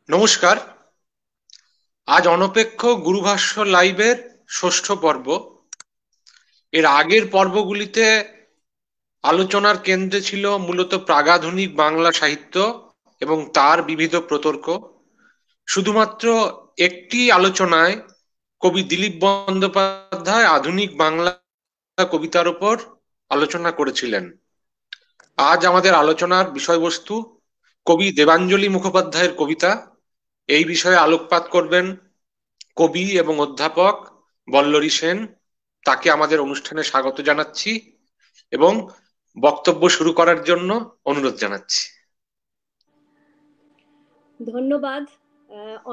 নমস্কার। আজ অনপেক্ষ গুরুভাষ্য লাইভের ষষ্ঠ পর্ব। এর আগের পর্বগুলিতে আলোচনার কেন্দ্রে ছিল মূলত প্রাগাধুনিক বাংলা সাহিত্য এবং তার বিবিধ প্রতর্ক। শুধুমাত্র একটি আলোচনায় কবি দিলীপ বন্দ্যোপাধ্যায় আধুনিক বাংলা কবিতার উপর আলোচনা করেছিলেন। আজ আমাদের আলোচনার বিষয়বস্তু কবি দেবাঞ্জলি মুখোপাধ্যায়ের কবিতা। এই বিষয়ে আলোকপাত করবেন কবি এবং অধ্যাপক বল্লরী সেন। তাকে আমাদের অনুষ্ঠানে স্বাগত জানাচ্ছি এবং বক্তব্য শুরু করার জন্য অনুরোধ জানাচ্ছি। ধন্যবাদ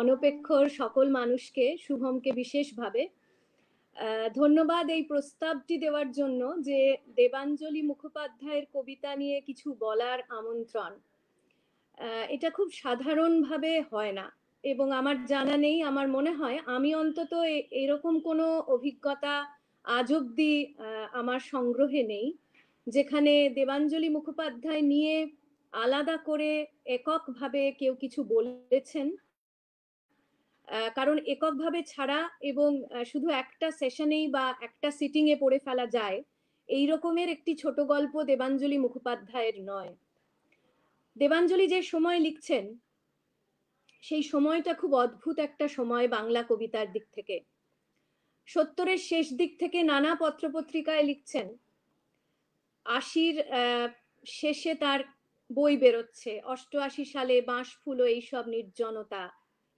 অনপেক্ষর সকল মানুষকে, শুভমকে বিশেষভাবে ধন্যবাদ এই প্রস্তাবটি দেওয়ার জন্য যে দেবাঞ্জলি মুখোপাধ্যায়ের কবিতা নিয়ে কিছু বলার আমন্ত্রণ। এটা খুব সাধারণভাবে হয় না এবং আমার জানা নেই, আমার মনে হয় আমি অন্তত এরকম কোনো অভিজ্ঞতা আজ অব্দি আমার সংগ্রহে নেই যেখানে দেবাঞ্জলি মুখোপাধ্যায় নিয়ে আলাদা করে এককভাবে কেউ কিছু বলেছেন। কারণ এককভাবে ছাড়া এবং শুধু একটা সেশনেই বা একটা সিটিং এ পড়ে ফেলা যায় এই রকমের একটি ছোট গল্প দেবাঞ্জলি মুখোপাধ্যায়ের নয়। দেবাঞ্জলি যে সময় লিখছেন সেই সময়টা খুব অদ্ভুত একটা সময় বাংলা কবিতার দিক থেকে। 70-এর শেষ দিক থেকে নানা পত্রপত্রিকায় লিখছেন, 80-র শেষে তার বই বেরোচ্ছে, 88 সালে বাঁশফুল ও এইসব নির্জনতা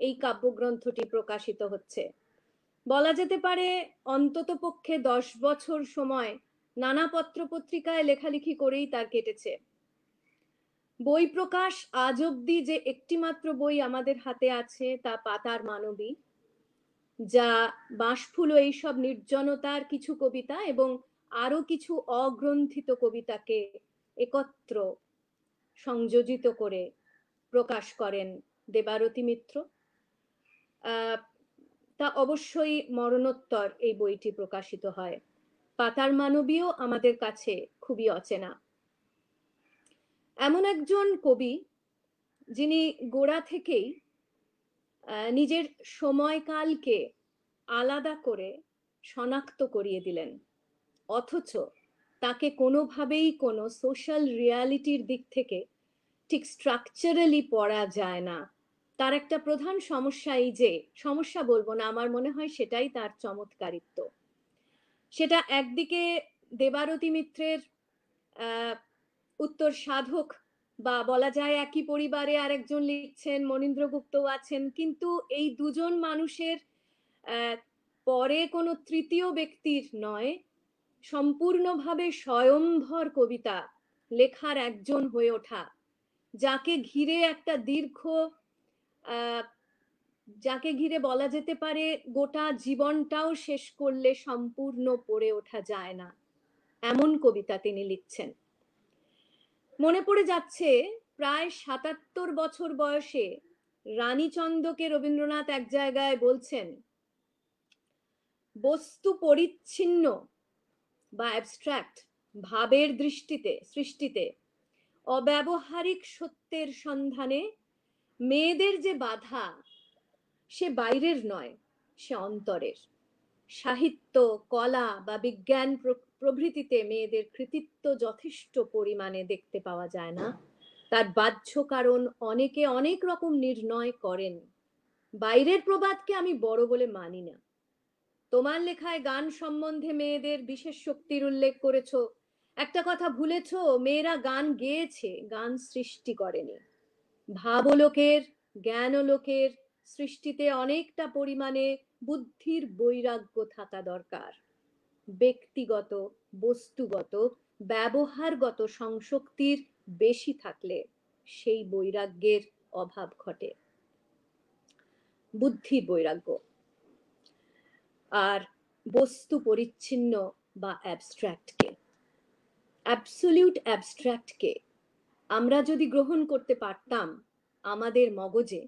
এই কাব্যগ্রন্থটি প্রকাশিত হচ্ছে। বলা যেতে পারে অন্তত পক্ষে 10 বছর সময় নানা পত্রপত্রিকায় লেখালেখি করেই তার কেটেছে। বই প্রকাশ আজ অব্দি যে একটি মাত্র বই আমাদের হাতে আছে তা পাতার মানবী, যা বাঁশফুল ও এইসব নির্জনতার কিছু কবিতা এবং আরো কিছু অগ্রন্থিত কবিতাকে একত্র সংযোজিত করে প্রকাশ করেন দেবারতী মিত্র। তা অবশ্যই মরণোত্তর এই বইটি প্রকাশিত হয়। পাতার মানবীও আমাদের কাছে খুবই অচেনা। এমন একজন কবি যিনি গোড়া থেকেই নিজের সময়কালকে আলাদা করে শনাক্ত করিয়ে দিলেন, অথচ তাকে কোনোভাবেই কোনো সোশ্যাল রিয়ালিটির দিক থেকে ঠিক স্ট্রাকচারালি পড়া যায় না। তার একটা প্রধান সমস্যা, এই যে সমস্যা বলবো না, আমার মনে হয় সেটাই তার চমৎকারিত্ব। সেটা একদিকে দেবারতী মিত্রের উত্তর সাধক, বা বলা যায় একই পরিবারে আরেকজন লিখছেন, মনীন্দ্র গুপ্তও আছেন, কিন্তু এই দুজন মানুষের পরে কোনো তৃতীয় ব্যক্তির নয়, সম্পূর্ণভাবে স্বয়ংভর কবিতা লেখার একজন হয়ে ওঠা, যাকে ঘিরে একটা দীর্ঘ যাকে ঘিরে বলা যেতে পারে গোটা জীবনটাও শেষ করলে সম্পূর্ণ পড়ে ওঠা যায় না, এমন কবিতা তিনি লিখছেন। মনে পড়ে যাচ্ছে প্রায় ৭৭ বছর বয়সে রানীচন্দকে রবীন্দ্রনাথ এক জায়গায় বলছেন, বস্তু পরিচ্ছিন্ন বা অ্যাবস্ট্রাক্ট ভাবের সৃষ্টিতে অব্যবহারিক সত্যের সন্ধানে মেয়েদের যে বাধা, সে বাইরের নয়, সে অন্তরের। সাহিত্য, কলা বা বিজ্ঞান প্রভৃতিতে মেয়েদের কৃতিত্ব যথেষ্ট পরিমাণে দেখতে পাওয়া যায় না। তার বাহ্য কারণ অনেকে অনেক রকম নির্ণয় করেন। বাইরের প্রবাদকে আমি বড় বলে মানি না। তোমার লেখায় গান সম্বন্ধে মেয়েদের বিশেষ শক্তির উল্লেখ করেছ, একটা কথা ভুলেছ, মেয়েরা গান গেয়েছে, গান সৃষ্টি করেনি। ভাবলোকের, জ্ঞানলোকের সৃষ্টিতে অনেকটা পরিমাণে বুদ্ধির বৈরাগ্য থাকা দরকার। ব্যক্তিগত, বস্তুগত, ব্যবহারগত সংশক্তির বেশি থাকলে সেই বৈরাগ্যের অভাব ঘটে, বুদ্ধির বৈরাগ্য। আর বস্তু পরিচ্ছিন্ন বা অ্যাবস্ট্রাক্টকে, অ্যাবসলিউট অ্যাবস্ট্রাক্টকে আমরা যদি গ্রহণ করতে পারতাম আমাদের মগজে,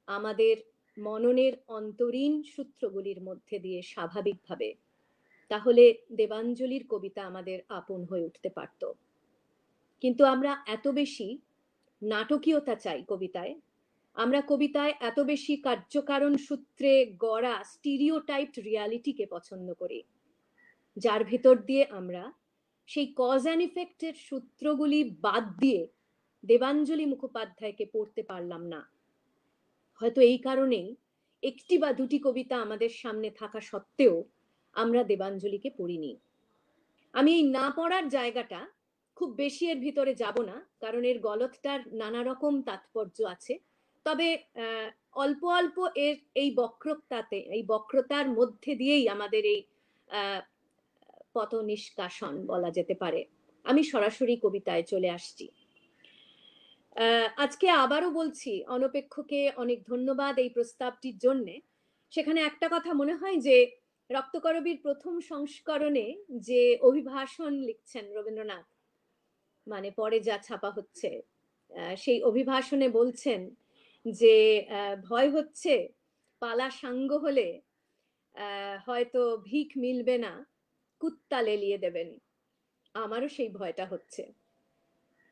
আমাদের মননের অন্তরীণ সূত্রগুলির মধ্যে দিয়ে স্বাভাবিকভাবে, তাহলে দেবাঞ্জলির কবিতা আমাদের আপন হয়ে উঠতে পারত। কিন্তু আমরা এত বেশি নাটকীয়তা চাই কবিতায়, আমরা কবিতায় এত বেশি কার্যকারণ সূত্রে গড়া স্টিরিওটাইপড রিয়ালিটিকে পছন্দ করি, যার ভেতর দিয়ে আমরা সেই কজ অ্যান্ড ইফেক্টের সূত্রগুলি বাদ দিয়ে দেবাঞ্জলি মুখোপাধ্যায়কে পড়তে পারলাম না। হয়তো এই কারণেই একটি বা দুটি কবিতা আমাদের সামনে থাকা সত্ত্বেও আমরা দেবাঞ্জলিকে পড়িনি। আমি এই না পড়ার জায়গাটা খুব বেশি এর ভিতরে যাব না, কারণ এর গলতটার নানা রকম তাৎপর্য আছে। তবে অল্প অল্প এর এই বক্রতার মধ্যে দিয়েই আমাদের এই পথ নিষ্কাশন বলা যেতে পারে। আমি সরাসরি কবিতায় চলে আসছি। আজকে আবারও বলছি, অনপেক্ষকে অনেক ধন্যবাদ এই প্রস্তাবটির জন্যে। সেখানে একটা কথা মনে হয় যে রক্তকরবীর প্রথম সংস্করণে যে অভিভাষণ লিখছেন রবীন্দ্রনাথ, মানে পরে যা ছাপা হচ্ছে, সেই অভিভাষণে বলছেন যে ভয় হচ্ছে পালা সাঙ্গ হলে হয়তো ভিখ মিলবে না, কুত্তা লেলিয়ে দেবেন। আমারও সেই ভয়টা হচ্ছে।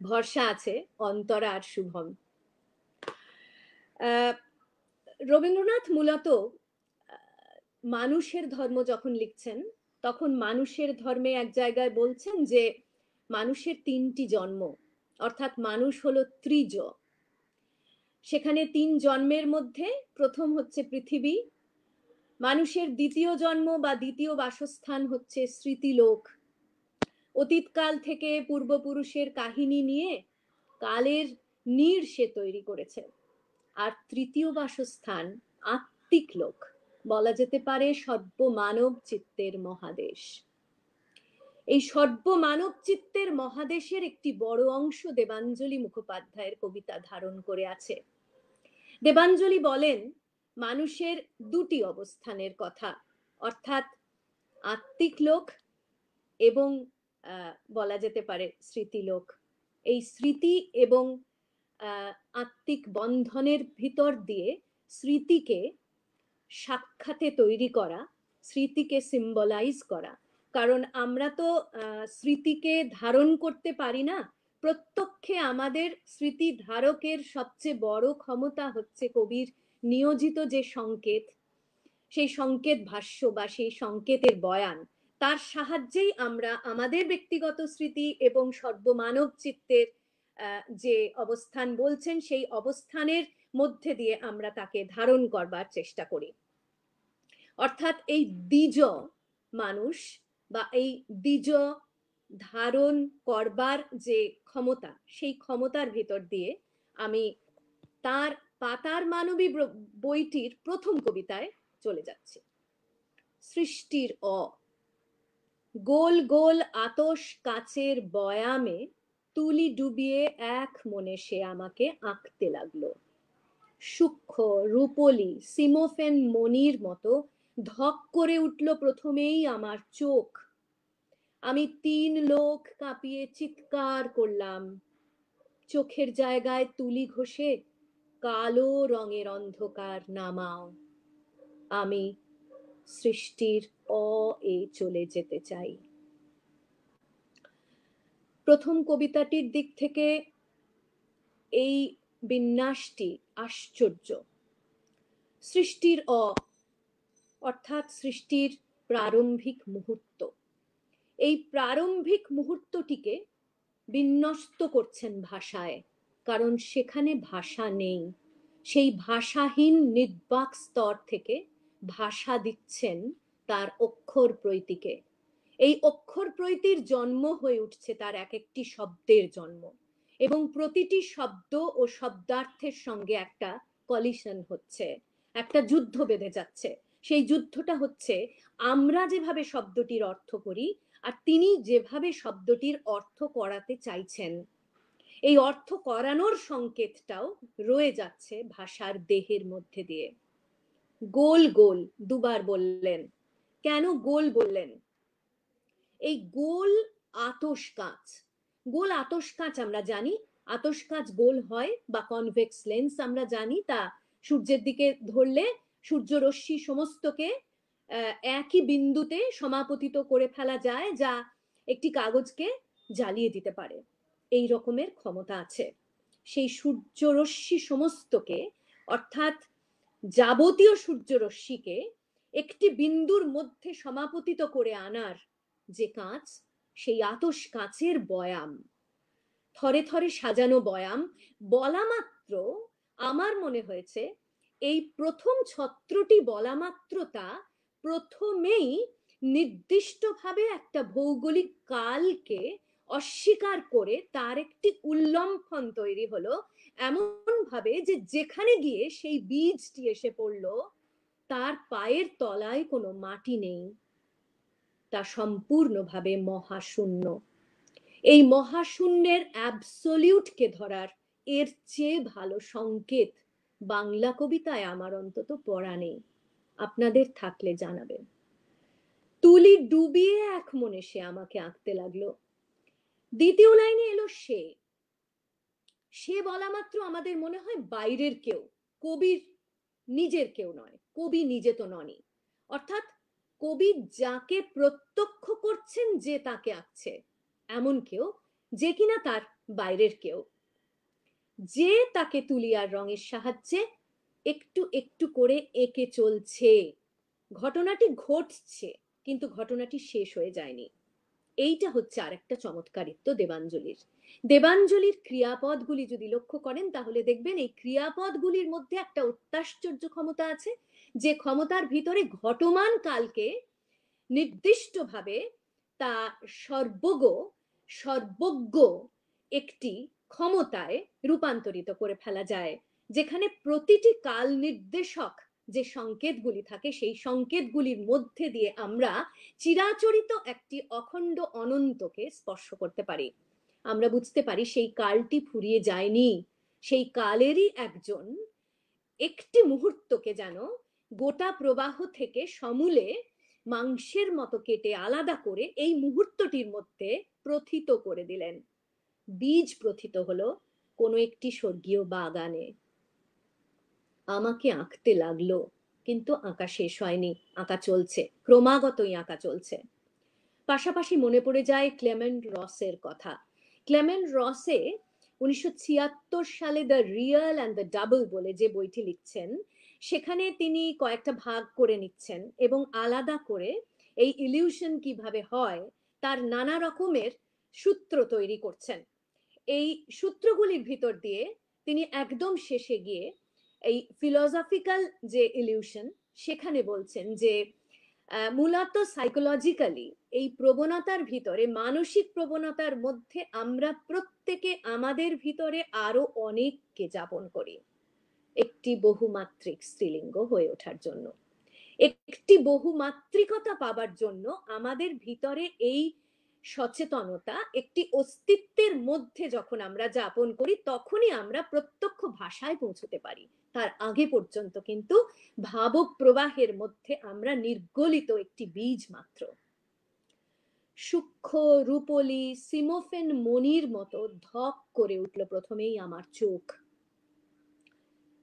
ভরসা আছে অন্তরা আর শুভম। রবীন্দ্রনাথ মূলত মানুষের ধর্ম যখন লিখছেন, তখন মানুষের ধর্মে এক জায়গায় বলছেন যে মানুষের তিনটি জন্ম, অর্থাৎ মানুষ হলো ত্রিজ। সেখানে তিন জন্মের মধ্যে প্রথম হচ্ছে পৃথিবী, মানুষের দ্বিতীয় জন্ম বা দ্বিতীয় বাসস্থান হচ্ছে স্মৃতিলোক, অতীতকাল থেকে পূর্বপুরুষের কাহিনী নিয়ে কালের নীড় সে তৈরি করেছে। আর তৃতীয় বাসস্থান আত্মিক লোক, বলা যেতে পারে সর্বমানব চিত্তের মহাদেশ। এই সর্বমানব চিত্তের মহাদেশের একটি বড় অংশ দেবাঞ্জলি মুখোপাধ্যায়ের কবিতা ধারণ করে আছে। দেবাঞ্জলি বলেন মানুষের দুটি অবস্থানের কথা, অর্থাৎ আত্মিক লোক এবং বলা যেতে পারে স্মৃতিলোক। এই স্মৃতি এবং আত্মিক বন্ধনের ভিতর দিয়ে স্মৃতিকে সাক্ষাতে তৈরি করা, স্মৃতিকে সিম্বলাইজ করা। কারণ আমরা তো স্মৃতিকে ধারণ করতে পারি না, প্রত্যক্ষে আমাদের স্মৃতি ধারকের সবচেয়ে বড় ক্ষমতা হচ্ছে কবির নিয়োজিত যে সংকেত, সেই সংকেত ভাষ্য বা সেই সংকেতের বয়ান, তার সাহায্যেই আমরা আমাদের ব্যক্তিগত স্মৃতি এবং সর্বমানব চিত্তের যে অবস্থান বলছেন সেই অবস্থানের মধ্যে দিয়ে আমরা তাকে ধারণ করবার চেষ্টা করি। অর্থাৎ এই দ্বিজ মানুষ বা এই দ্বিজ ধারণ করবার যে ক্ষমতা, সেই ক্ষমতার ভিতর দিয়ে আমি তার পাতার মানবী বইটির প্রথম কবিতায় চলে যাচ্ছি। সৃষ্টির গোল গোল আতশ কাচের বয়ামে তুলি ডুবিয়ে এক মনে সে আমাকে আঁকতে লাগলো। সূক্ষ্ম রূপলি সিমোফেন মনির মতো ধক করে উঠল প্রথমেই আমার চোখ। আমি তিন লোক কাঁপিয়ে চিৎকার করলাম, চোখের জায়গায় তুলি ঘষে কালো রঙের অন্ধকার নামাও। আমি সৃষ্টির এ চলে যেতে চাই। প্রথম কবিতাটির দিক থেকে এই বিন্যাসটি আশ্চর্য। সৃষ্টির অর্থাৎ সৃষ্টির প্রারম্ভিক মুহূর্ত, এই প্রারম্ভিক মুহূর্তটিকে বিন্যস্ত করছেন ভাষায়, কারণ সেখানে ভাষা নেই। সেই ভাষাহীন নির্বাক স্তর থেকে ভাষা দিচ্ছেন তার অক্ষর প্রৈতিকে। এই অক্ষর প্রৈতির জন্ম হয়ে উঠছে তার এক একটি শব্দের জন্ম, এবং প্রতিটি শব্দ ও শব্দার্থের সঙ্গে একটা কলিশন হচ্ছে, একটা যুদ্ধ বেঁধে যাচ্ছে। সেই যুদ্ধটা হচ্ছে আমরা যেভাবে শব্দটির অর্থ করি আর তিনি যেভাবে শব্দটির অর্থ করাতে চাইছেন। এই অর্থ করানোর সংকেতটাও রয়ে যাচ্ছে ভাষার দেহের মধ্যে দিয়ে। গোল গোল দুবার বললেন। কেন গোল বললেন? এই গোল আতশ কাঁচ, গোল আতশ কাঁচ আমরা জানি, আতশ কাঁচ গোল হয় বা কনভেক্স লেন্স আমরা জানি, তা সূর্যের দিকে ধরলে সূর্য রশ্মি সমস্তকে একই বিন্দুতে সমাপতিত করে ফেলা যায়, যা একটি কাগজকে জ্বালিয়ে দিতে পারে। এই রকমের ক্ষমতা আছে। সেই সূর্য রশ্মি সমস্তকে অর্থাৎ যাবতীয় সূর্যরশ্মিকে একটি বিন্দুর মধ্যে সমাপতিত করে আনার যে কাঁচ, সেই আতশ কাঁচের বয়াম, থরে থরে সাজানো বয়াম, বলা মাত্র আমার মনে হয়েছে এই প্রথম ছত্রটি বলা মাত্র তা প্রথমেই নির্দিষ্টভাবে একটা ভৌগোলিক কালকে অস্বীকার করে তার একটি উল্লম্ফন তৈরি হলো, এমন ভাবে যে যেখানে গিয়ে সেই বীজটি এসে পড়লো তার পায়ের তলায় কোনো মাটি নেই, তা সম্পূর্ণভাবে মহাশূন্য। এই মহাশূন্যের অ্যাবসলিউটকে ধরার এর চেয়ে ভালো সংকেত বাংলা কবিতায় আমার অন্তত পড়া নেই। আপনাদের থাকলে জানাবেন। তুলি ডুবিয়ে এক মনে সে আমাকে আঁকতে লাগলো। দ্বিতীয় লাইনে এলো সে। সে বলা মাত্র আমাদের মনে হয় বাইরের কেউ, কবির নিজের কেউ নয়, কবি নিজে তো ননি। অর্থাৎ কবি যাকে প্রত্যক্ষ করছেন যে তাকে আঁকছে, এমন কেউ যে কিনা তার বাইরের কেউ, যে তাকে তুলি আর রঙের সাহায্যে একটু একটু করে এঁকে চলছে। ঘটনাটি ঘটছে কিন্তু ঘটনাটি শেষ হয়ে যায়নি। এইটা হচ্ছে আরেকটা চমৎকারিত্ব দেবাঞ্জলির। দেবাঞ্জলির ক্রিয়াপদগুলি যদি লক্ষ্য করেন তাহলে দেখবেন এই ক্রিয়াপদগুলির মধ্যে একটা অত্যাশ্চর্য ক্ষমতা আছে, যে ক্ষমতার ভিতরে ঘটমান কালকে নির্দিষ্টভাবে তা সর্বজ্ঞ একটি ক্ষমতায় রূপান্তরিত করে ফেলা যায়, যেখানে প্রতিটি কাল নির্দেশক যে সংকেতগুলি থাকে সেই সংকেতগুলির মধ্যে দিয়ে আমরা চিরাচরিত একটি অখণ্ড অনন্তকে স্পর্শ করতে পারি। আমরা বুঝতে পারি সেই কালটি ফুরিয়ে যায়নি, সেই কালেরই একজন একটি মুহূর্তকে যেন গোটা প্রবাহ থেকে সমূলে মাংসের মতো কেটে আলাদা করে এই মুহূর্তটির মধ্যে প্রথিত করে দিলেন। বীজ প্রথিত হলো কোনো একটি স্বর্গীয় বাগানে। আমাকে আঁকতে লাগলো, কিন্তু আঁকা শেষ হয়নি, আঁকা চলছে, ক্রমাগতই আঁকা চলছে। পাশাপাশি মনে পড়ে যায় ক্লেমেন্ট রসের কথা। ক্লেমেন্ট রসে 1976 সালে the real and the double বলে যে বইটি লিখছেন, সেখানে তিনি কয়েকটা ভাগ করে নিচ্ছেন এবং আলাদা করে এই ইলিউশন কিভাবে হয় তার নানা রকমের সূত্র তৈরি করছেন। এই সূত্রগুলির ভিতর দিয়ে তিনি একদম শেষে গিয়ে এই ফিলোসফিক্যাল যে ইলিউশন সেখানে বলছেন যে মূলত সাইকোলজিক্যালি এই প্রবণতার ভিতরে, মানসিক প্রবণতার মধ্যে আমরা প্রত্যেকে আমাদের ভিতরে আরো অনেককে যাপন করি একটি বহুমাত্রিক স্ত্রীলিঙ্গ হয়ে ওঠার জন্য। একটি বহুমাত্রিকতা পাবার জন্য আমাদের ভিতরে এই সচেতনতা একটি অস্তিত্বের মধ্যে যখন আমরা যাপন করি তখনই আমরা প্রত্যক্ষ ভাষায় পৌঁছতে পারি। তার আগে পর্যন্ত কিন্তু ভাবপ্রবাহের মধ্যে আমরা নির্গলিত একটি বীজ মাত্র। সূক্ষ্ম রূপলি সিমোফেন মনির মতো ধক করে উঠল প্রথমেই আমার চোখ।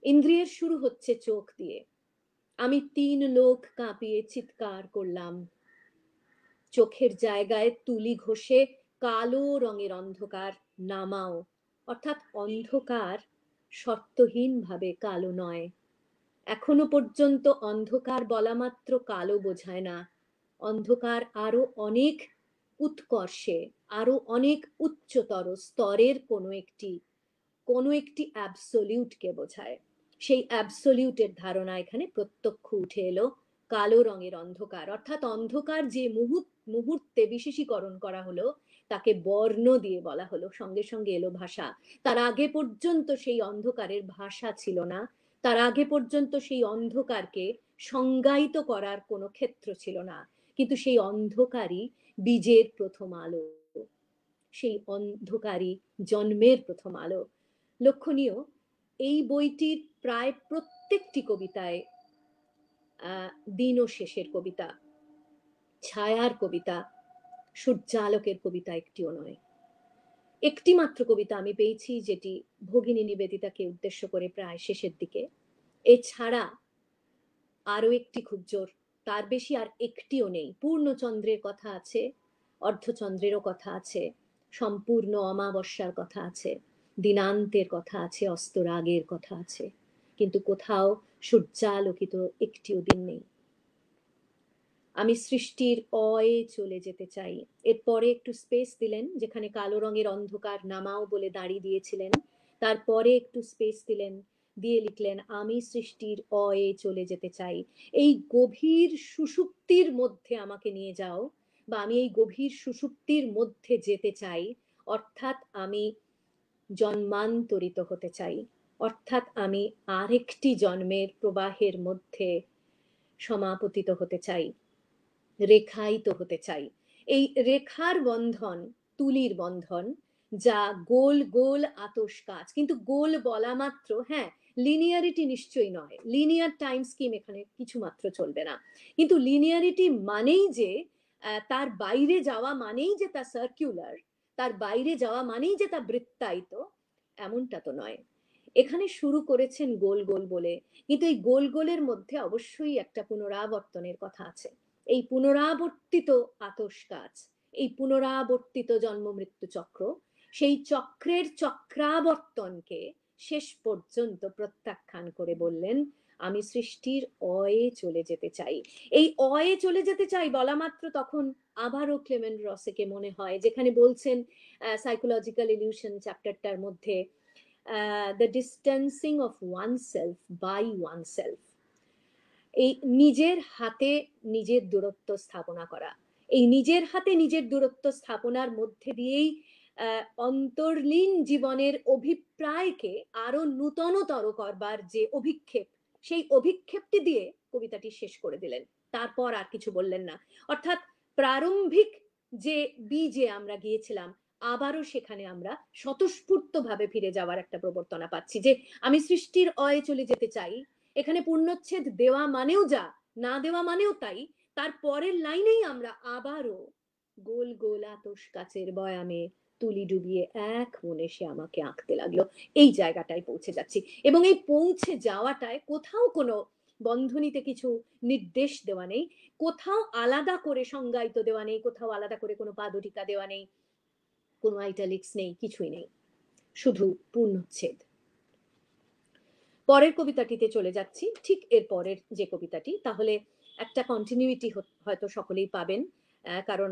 ইন্দ্রিয়ের শুরু হচ্ছে চোখ দিয়ে। আমি 3 লোক কাঁপিয়ে চিৎকার করলাম। চোখের জায়গায় তুলি ঘষে কালো রঙের অন্ধকার নামাও। অর্থাৎ অন্ধকার শর্তহীনভাবে কালো নয়। এখনো পর্যন্ত অন্ধকার বলা মাত্র কালো বোঝায় না। অন্ধকার আরো অনেক উৎকর্ষে, আরো অনেক উচ্চতর স্তরের কোনো একটি অ্যাবসলিউটকে বোঝায়। সেই অ্যাবসলিউটের ধারণা এখানে প্রত্যক্ষ উঠে এলো। কালো রঙের অন্ধকার, অর্থাৎ অন্ধকার যে মুহূর্তে বিশেষীকরণ করা হলো তাকে বর্ণ দিয়ে বলা হলো, সঙ্গে সঙ্গে এলো ভাষা। তার আগে পর্যন্ত সেই অন্ধকারের ভাষা ছিল না, তার আগে পর্যন্ত সেই অন্ধকারকে সংজ্ঞায়িত করার কোনো ক্ষেত্র ছিল না। কিন্তু সেই অন্ধকারই বীজের প্রথম আলো, সেই অন্ধকারই জন্মের প্রথম আলো। লক্ষণীয়, এই বইটির প্রায় প্রত্যেকটি কবিতায় দিন ও শেষের কবিতা, ছায়ার কবিতা, সূর্যালোকের কবিতা একটিও নয়। একটি মাত্র কবিতা আমি পেয়েছি যেটি ভগিনী নিবেদিতাকে উদ্দেশ্য করে প্রায় শেষের দিকে। এছাড়া আরো একটি খুব জোর, তার বেশি আর একটিও নেই। পূর্ণচন্দ্রের কথা আছে, অর্ধচন্দ্রেরও কথা আছে, সম্পূর্ণ অমাবস্যার কথা আছে, দিনান্তের কথা আছে, অস্তরাগের কথা আছে। কিন্তু কোথাও সূর্যালোকিত একটিও দিন নেই। আমি সৃষ্টির অয়ে চলে যেতে চাই। এরপরে একটু স্পেস দিলেন, যেখানে কালো রঙের অন্ধকার নামাও বলে দাঁড়িয়ে দিয়েছিলেন, তারপরে একটু স্পেস দিলেন, দিয়ে লিখলেন আমি সৃষ্টির অয়ে চলে যেতে চাই। এই গভীর সুষুপ্তির মধ্যে আমাকে নিয়ে যাও, বা আমি এই গভীর সুষুপ্তির মধ্যে যেতে চাই, অর্থাৎ আমি জন্মান্তরিত হতে চাই, অর্থাৎ আমি আরেকটি জন্মের প্রবাহের মধ্যে সমাপতিত হতে চাই, রেখায়িত হতে চাই। এই রেখার বন্ধন, তুলির বন্ধন, যা গোল গোল আতস কাজ। কিন্তু গোল বলা মাত্র, হ্যাঁ, লিনিয়ারিটি নিশ্চয়ই নয়, লিনিয়ার টাইম স্কিম এখানে কিছু মাত্র চলবে না। কিন্তু লিনিয়ারিটি মানেই যে তার বাইরে যাওয়া মানেই যে তা সার্কুলার, তার বাইরে যাওয়া মানেই যে তা বৃত্তায়িত, এমনটা তো নয়। এখানে শুরু করেছেন গোল গোল বলে, কিন্তু এই গোল গোলের মধ্যে অবশ্যই একটা পুনরাবর্তনের কথা আছে। এই পুনরাবর্তিত আতস কাজ, এই পুনরাবর্তিত জন্ম মৃত্যু চক্র, সেই চক্রের চক্রাবর্তনকে শেষ পর্যন্ত প্রত্যাখ্যান করে বললেন আমি সৃষ্টির অয়ে চলে যেতে চাই। এই অয়ে চলে যেতে চাই বলা মাত্র তখন আবারও ক্লেমেন্ট রসেকে মনে হয়, যেখানে বলছেন সাইকোলজিক্যাল ইলিউশন চ্যাপ্টারটার মধ্যে, the distancing of one self by one self, এই নিজের হাতে নিজের দূরত্ব স্থাপনা করা, এই নিজের হাতে নিজের দূরত্ব স্থাপনার মধ্যে দিয়েই অন্তর্লীন জীবনের অভিপ্রায়কে আরো নূতনতর করবার যে অভিক্ষেপ, সেই অভিক্ষেপটি দিয়ে কবিতাটি শেষ করে দিলেন। তারপর আর কিছু বললেন না। অর্থাৎ প্রারম্ভিক যে বীজে আমরা গিয়েছিলাম, আবারও সেখানে আমরা স্বতঃস্ফূর্তভাবে ফিরে যাওয়ার একটা প্রবর্তনা পাচ্ছি, যে আমি সৃষ্টির অয়ে চলে যেতে চাই। এখানে পূর্ণচ্ছেদ দেওয়া মানেও যা, না দেওয়া মানেও তাই। তার পরের লাইনেই আমরা আবারও গোল গোল আতস কাচের বয়ামে তুলি ডুবিয়ে এক মনে সে আমাকে আঁকতে লাগলো, এই জায়গাটায় পৌঁছে যাচ্ছি। এবং এই পৌঁছে যাওয়াটায় কোথাও কোনো বন্ধনীতে কিছু নির্দেশ দেওয়া নেই, কোথাও আলাদা করে সংজ্ঞায়িত দেওয়া নেই, কোথাও আলাদা করে কোনো পাদটিকা দেওয়া নেই, কোনো আইটালিক্স নেই, কিছুই নেই, শুধু পূর্ণচ্ছেদ। পরের কবিতাটিতে চলে যাচ্ছি, ঠিক এর পরের যে কবিতাটি, তাহলে একটা কন্টিনিউইটি হয়তো সকলেই পাবেন, কারণ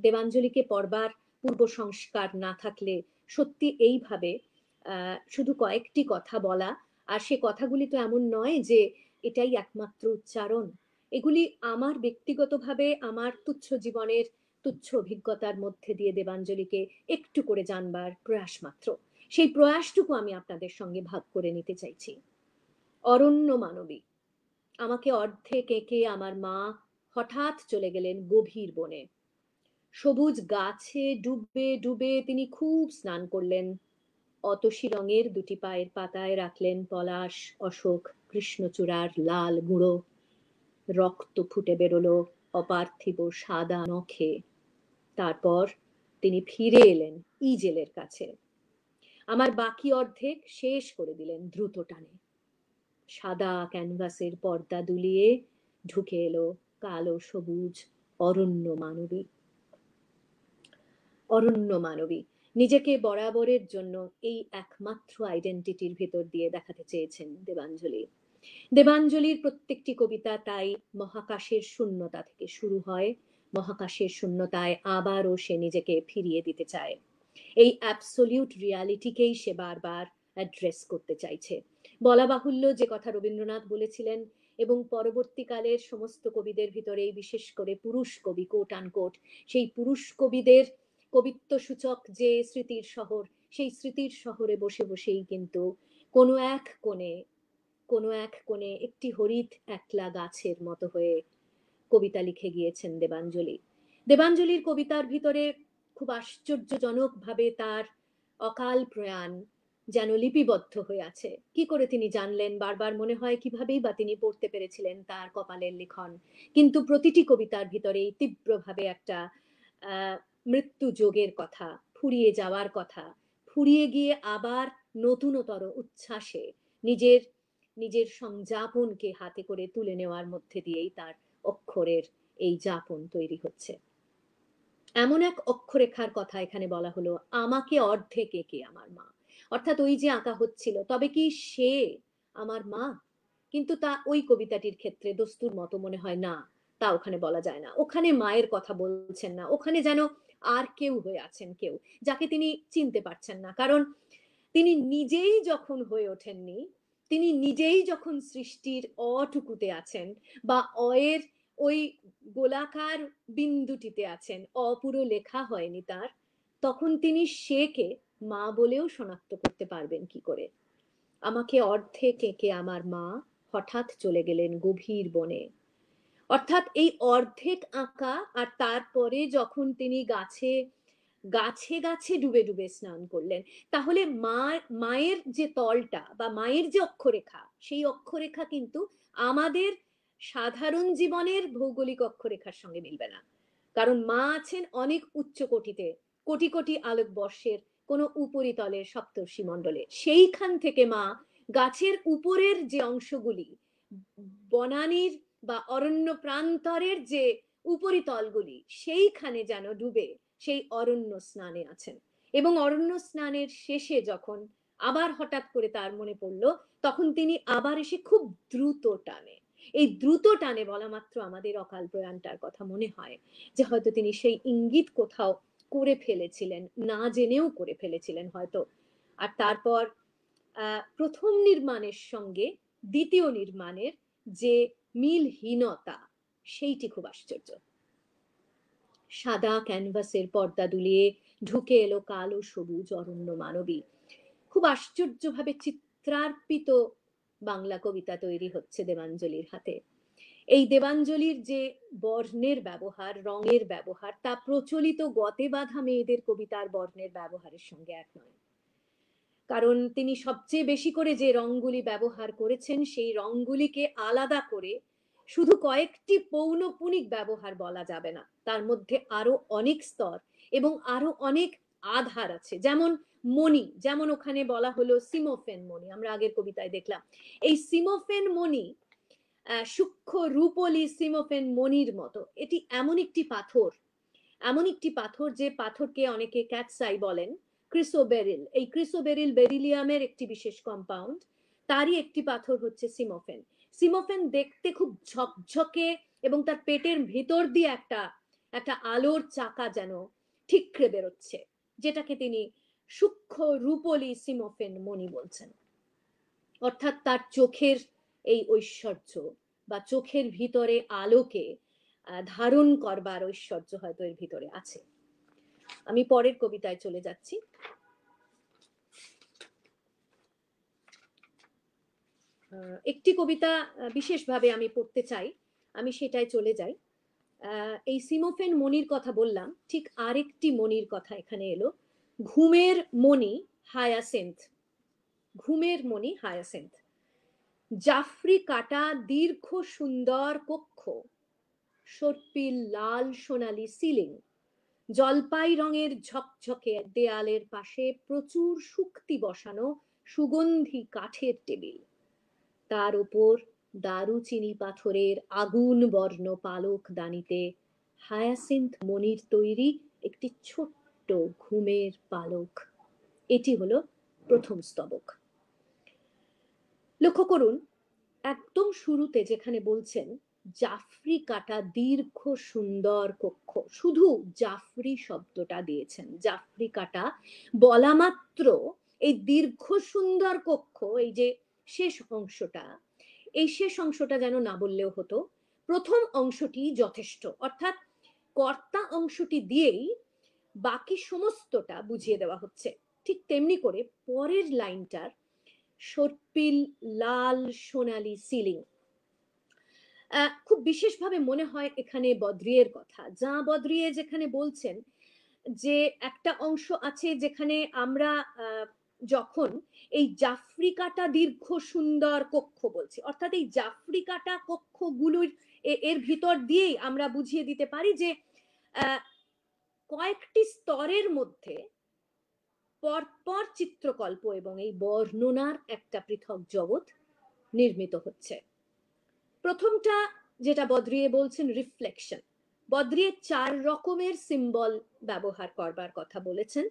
দেবাঞ্জলিকে পড়বার পূর্ব সংস্কার না থাকলে সত্যি এইভাবে শুধু কয়েকটি কথা বলা, আর সে কথাগুলি তো এমন নয় যে এটাই একমাত্র উচ্চারণ, এগুলি আমার ব্যক্তিগতভাবে আমার তুচ্ছ জীবনের তুচ্ছ অভিজ্ঞতার মধ্যে দিয়ে দেবাঞ্জলিকে একটু করে জানবার প্রয়াস মাত্র। সেই প্রয়াসটুকু আমি আপনাদের সঙ্গে ভাগ করে নিতে চাইছি। অরণ্য মানবী, আমাকে অর্ধেক এঁকে আমার মা হঠাৎ চলে গেলেন গভীর বনে। সবুজ গাছে ডুবে ডুবে তিনি খুব স্নান করলেন। অতসী রঙের দুটি পায়ের পাতায় রাখলেন পলাশ, অশোক, কৃষ্ণচূড়ার লাল গুঁড়ো। রক্ত ফুটে বেরোলো অপার্থিব সাদা নখে। তারপর তিনি ফিরে এলেন ইজেলের কাছে। আমার বাকি অর্ধেক শেষ করে দিলেন দ্রুত টানে। সাদা ক্যানভাসের পর্দা দুলিয়ে ঢুকে এলো কালো সবুজ অরণ্য মানবী। অরণ্য মানবী নিজেকে বরাবরের জন্য এই একমাত্র আইডেন্টিটির ভেতর দিয়ে দেখাতে চেয়েছেন দেবাঞ্জলি। দেবাঞ্জলির প্রত্যেকটি কবিতা তাই মহাকাশের শূন্যতা থেকে শুরু হয়, মহাকাশের শূন্যতায় আবারও সে নিজেকে ফিরিয়ে দিতে চায়। এই অ্যাবসলিউট রিয়ালিটিকেই সে বারবার অ্যাড্রেস করতে চাইছে। বলা বাহুল্য যে কথা রবীন্দ্রনাথ বলেছিলেন, এবং পরবর্তীকালের সমস্ত কবিদের ভিতরেই বিশেষ করে পুরুষ কবি, কোট আনকোট, সেই পুরুষ কবিদের কবিত্ব সূচক যে স্মৃতির শহর, সেই স্মৃতির শহরে বসে বসেই কিন্তু কোনো এক কোণে একটি হরিৎ একলা গাছের মতো হয়ে কবিতা লিখে গিয়েছেন দেবাঞ্জলি। দেবাঞ্জলির কবিতার ভিতরে খুব আশ্চর্যজনক ভাবে তার অকাল প্রয়াণ যেন লিপিবদ্ধ হয়ে আছে। কি করে তিনি জানলেন, বারবার মনে হয় কিভাবেই বা তিনি পড়তে পেরেছিলেন তার কপালের লিখন। কিন্তু প্রতিটি কবিতার ভিতরেই তীব্রভাবে একটা মৃত্যু যোগের কথা, ফুরিয়ে যাওয়ার কথা, ফুরিয়ে গিয়ে আবার নতুনতর উচ্ছ্বাসে নিজের সংযাপনকে হাতে করে তুলে নেওয়ার মধ্যে দিয়েই তার অক্ষরের এই যাপন তৈরি হচ্ছে। এমন এক অক্ষরেখার কথা এখানে বলা হলো, আমাকে অর্ধেক এঁকে আমার মা। অর্থাৎ ওই যে আঁকা হচ্ছিল, তবে কি সে আমার মা, কিন্তু তা ওই কবিতাটির ক্ষেত্রে দস্তুর মতো মনে হয় না, তা ওখানে বলা যায় না। ওখানে মায়ের কথা বলছেন না, ওখানে যেন আর কেউ হয়ে আছেন, কেউ যাকে তিনি চিনতে পারছেন না। কারণ তিনি নিজেই যখন হয়ে ওঠেননি, তিনি নিজেই যখন সৃষ্টির অটুকুতে আছেন বা অয়ের ওই গোলাকার বিন্দুটিতে আছেন, অপুরো লেখা হয়নি তার, তখন তিনি সেকে মা বলেও শনাক্ত করতে পারবেন কি করে? আমাকে অর্ধেক এঁকে আমার মা হঠাৎ চলে গেলেন গভীর বনে। অর্থাৎ এই অর্ধেক আঁকা, আর তারপরে যখন তিনি গাছে গাছে গাছে ডুবে ডুবে স্নান করলেন, তাহলে মায়ের যে তলটা বা মায়ের যে অক্ষরেখা, সেই অক্ষরেখা কিন্তু আমাদের সাধারণ জীবনের ভৌগোলিক অক্ষরেখার সঙ্গে মিলবে না। কারণ মা আছেন অনেক উচ্চ কোটিতে, কোটি কোটি আলোকবর্ষের কোন উপরিতলের সপ্তর্ষি মণ্ডলে। সেইখান থেকে মা গাছের উপরের যে অংশগুলি, বনানীর বা অরণ্য প্রান্তরের যে উপরিতলগুলি, সেইখানে যেন ডুবে সেই অরণ্য স্নানে আছেন। এবং অরণ্য স্নানের শেষে যখন আবার হঠাৎ করে তার মনে পড়লো, তখন তিনি আবার এসে খুব দ্রুত টানে, এই দ্রুত টানে বলা মাত্র আমাদের অকাল প্রয়াণটার কথা মনে হয়, যে হয়তো তিনি সেই ইঙ্গিত কোথাও করে ফেলেছিলেন, না জেনেও করে ফেলেছিলেন হয়তো। আর তারপর প্রথম নির্মাণের সঙ্গে দ্বিতীয় নির্মাণের যে মিলহীনতা, সেইটি খুব আশ্চর্য। সাদা ক্যানভাসের পর্দা দুলিয়ে ঢুকে এলো কালো সবুজ অরণ্য মানবী। খুব আশ্চর্যভাবে চিত্রার্পিত বাংলা কবিতা তৈরি হচ্ছে দেবাঞ্জলির হাতে। এই দেবাঞ্জলির যে বর্ণের ব্যবহার, রঙের ব্যবহার, তা প্রচলিত গতে বাঁধা মেয়েদের কবিতার বর্ণের ব্যবহারের সঙ্গে এক নয়। কারণ তিনি সবচেয়ে বেশি করে যে রঙগুলি ব্যবহার করেছেন, সেই রঙগুলিকে আলাদা করে শুধু কয়েকটি পৌনপুনিক ব্যবহার বলা যাবে না, তার মধ্যে আরো অনেক স্তর এবং আরো অনেক আধার আছে। যেমন মণি, যেমন ওখানে বলা হলো সিমোফেন মণি, আমরা আগের কবিতায় দেখলাম এই সিমোফেন মণি সূক্ষ্ম রূপলি সিমোফেন মণির মতো। এটি এমন একটি পাথর, এমন একটি পাথর যে পাথরকে অনেকে ক্যাটসাই বলেন, ক্রিসোবেরিল। এই ক্রিসোবেরিল বেরিলিয়ামের একটি বিশেষ কম্পাউন্ড, তারই একটি পাথর হচ্ছে সিমোফেন। সিমোফেন দেখতে খুব ঝকঝকে এবং তার পেটের ভিতর দিয়ে একটা একটা আলোর চাকা যেন ঠিকরে বেরোচ্ছে, যেটাকে তিনি সূক্ষ্ম রূপলি সিমোফেন মণি বলছেন। অর্থাৎ তার চোখের এই ঐশ্বর্য বা চোখের ভিতরে আলোকে ধারণ করবার ঐশ্বর্য হয়তো এর ভিতরে আছে। আমি পরের কবিতায় চলে যাচ্ছি। একটি কবিতা বিশেষভাবে আমি পড়তে চাই, আমি সেটাই চলে যাই। এই সিমোফেন মণির কথা বললাম, ঠিক আরেকটি মণির কথা এখানে এলো, ঘুমের মণি হায়াসিন্থ। ঘুমের মণি হায়াসিন্থ। জাফরি কাটা দীর্ঘ সুন্দর কক্ষ, সর্পিল লাল সোনালী সিলিং, জলপাই রঙের ঝকঝকে দেয়ালের পাশে প্রচুর শুক্তি বসানো সুগন্ধি কাঠের টেবিল, তার উপর দারুচিনি পাথরের আগুন বর্ণ পালক দানিতে হায়াসিন্থ মণির তৈরি একটি ছোট্ট ঘুমের পালক। এটি হলো প্রথম স্তবক। লক্ষ্য করুন, একদম শুরুতে যেখানে বলছেন জাফরি কাটা দীর্ঘ সুন্দর কক্ষ, শুধু জাফরি শব্দটা দিয়েছেন। জাফরি কাটা বলা মাত্র এই দীর্ঘ সুন্দর কক্ষ, এই যে শেষ অংশটা, এই শেষ অংশটা যেন না বললেও হতো, প্রথম অংশটি যথেষ্ট। অর্থাৎ কর্তা অংশটি দিয়েই বাকি সমস্তটা বুঝিয়ে দেওয়া হচ্ছে। ঠিক তেমনি করে পরের লাইনটার সর্পিল লাল সোনালী সিলিং, খুব বিশেষভাবে মনে হয় এখানে বদ্রিয়ের কথা। যা বদ্রিয়ে যেখানে বলছেন যে একটা অংশ আছে যেখানে আমরা যখন এই জাফরি কাটা দীর্ঘ সুন্দর কক্ষ বলছি, অর্থাৎ এই জাফরি কাটা কক্ষগুলোর এর ভিতর দিয়েই আমরা বুঝিয়ে দিতে পারি যে কয়েকটি স্তরের মধ্যে পরপর চিত্রকল্প এবং এই বর্ণনার একটা পৃথক জগৎ নির্মিত হচ্ছে। প্রথমটা যেটা বদ্রিয়ে বলছেন রিফ্লেকশন। বদ্রিয়ে 4 রকমের সিম্বল ব্যবহার করবার কথা বলেছেন,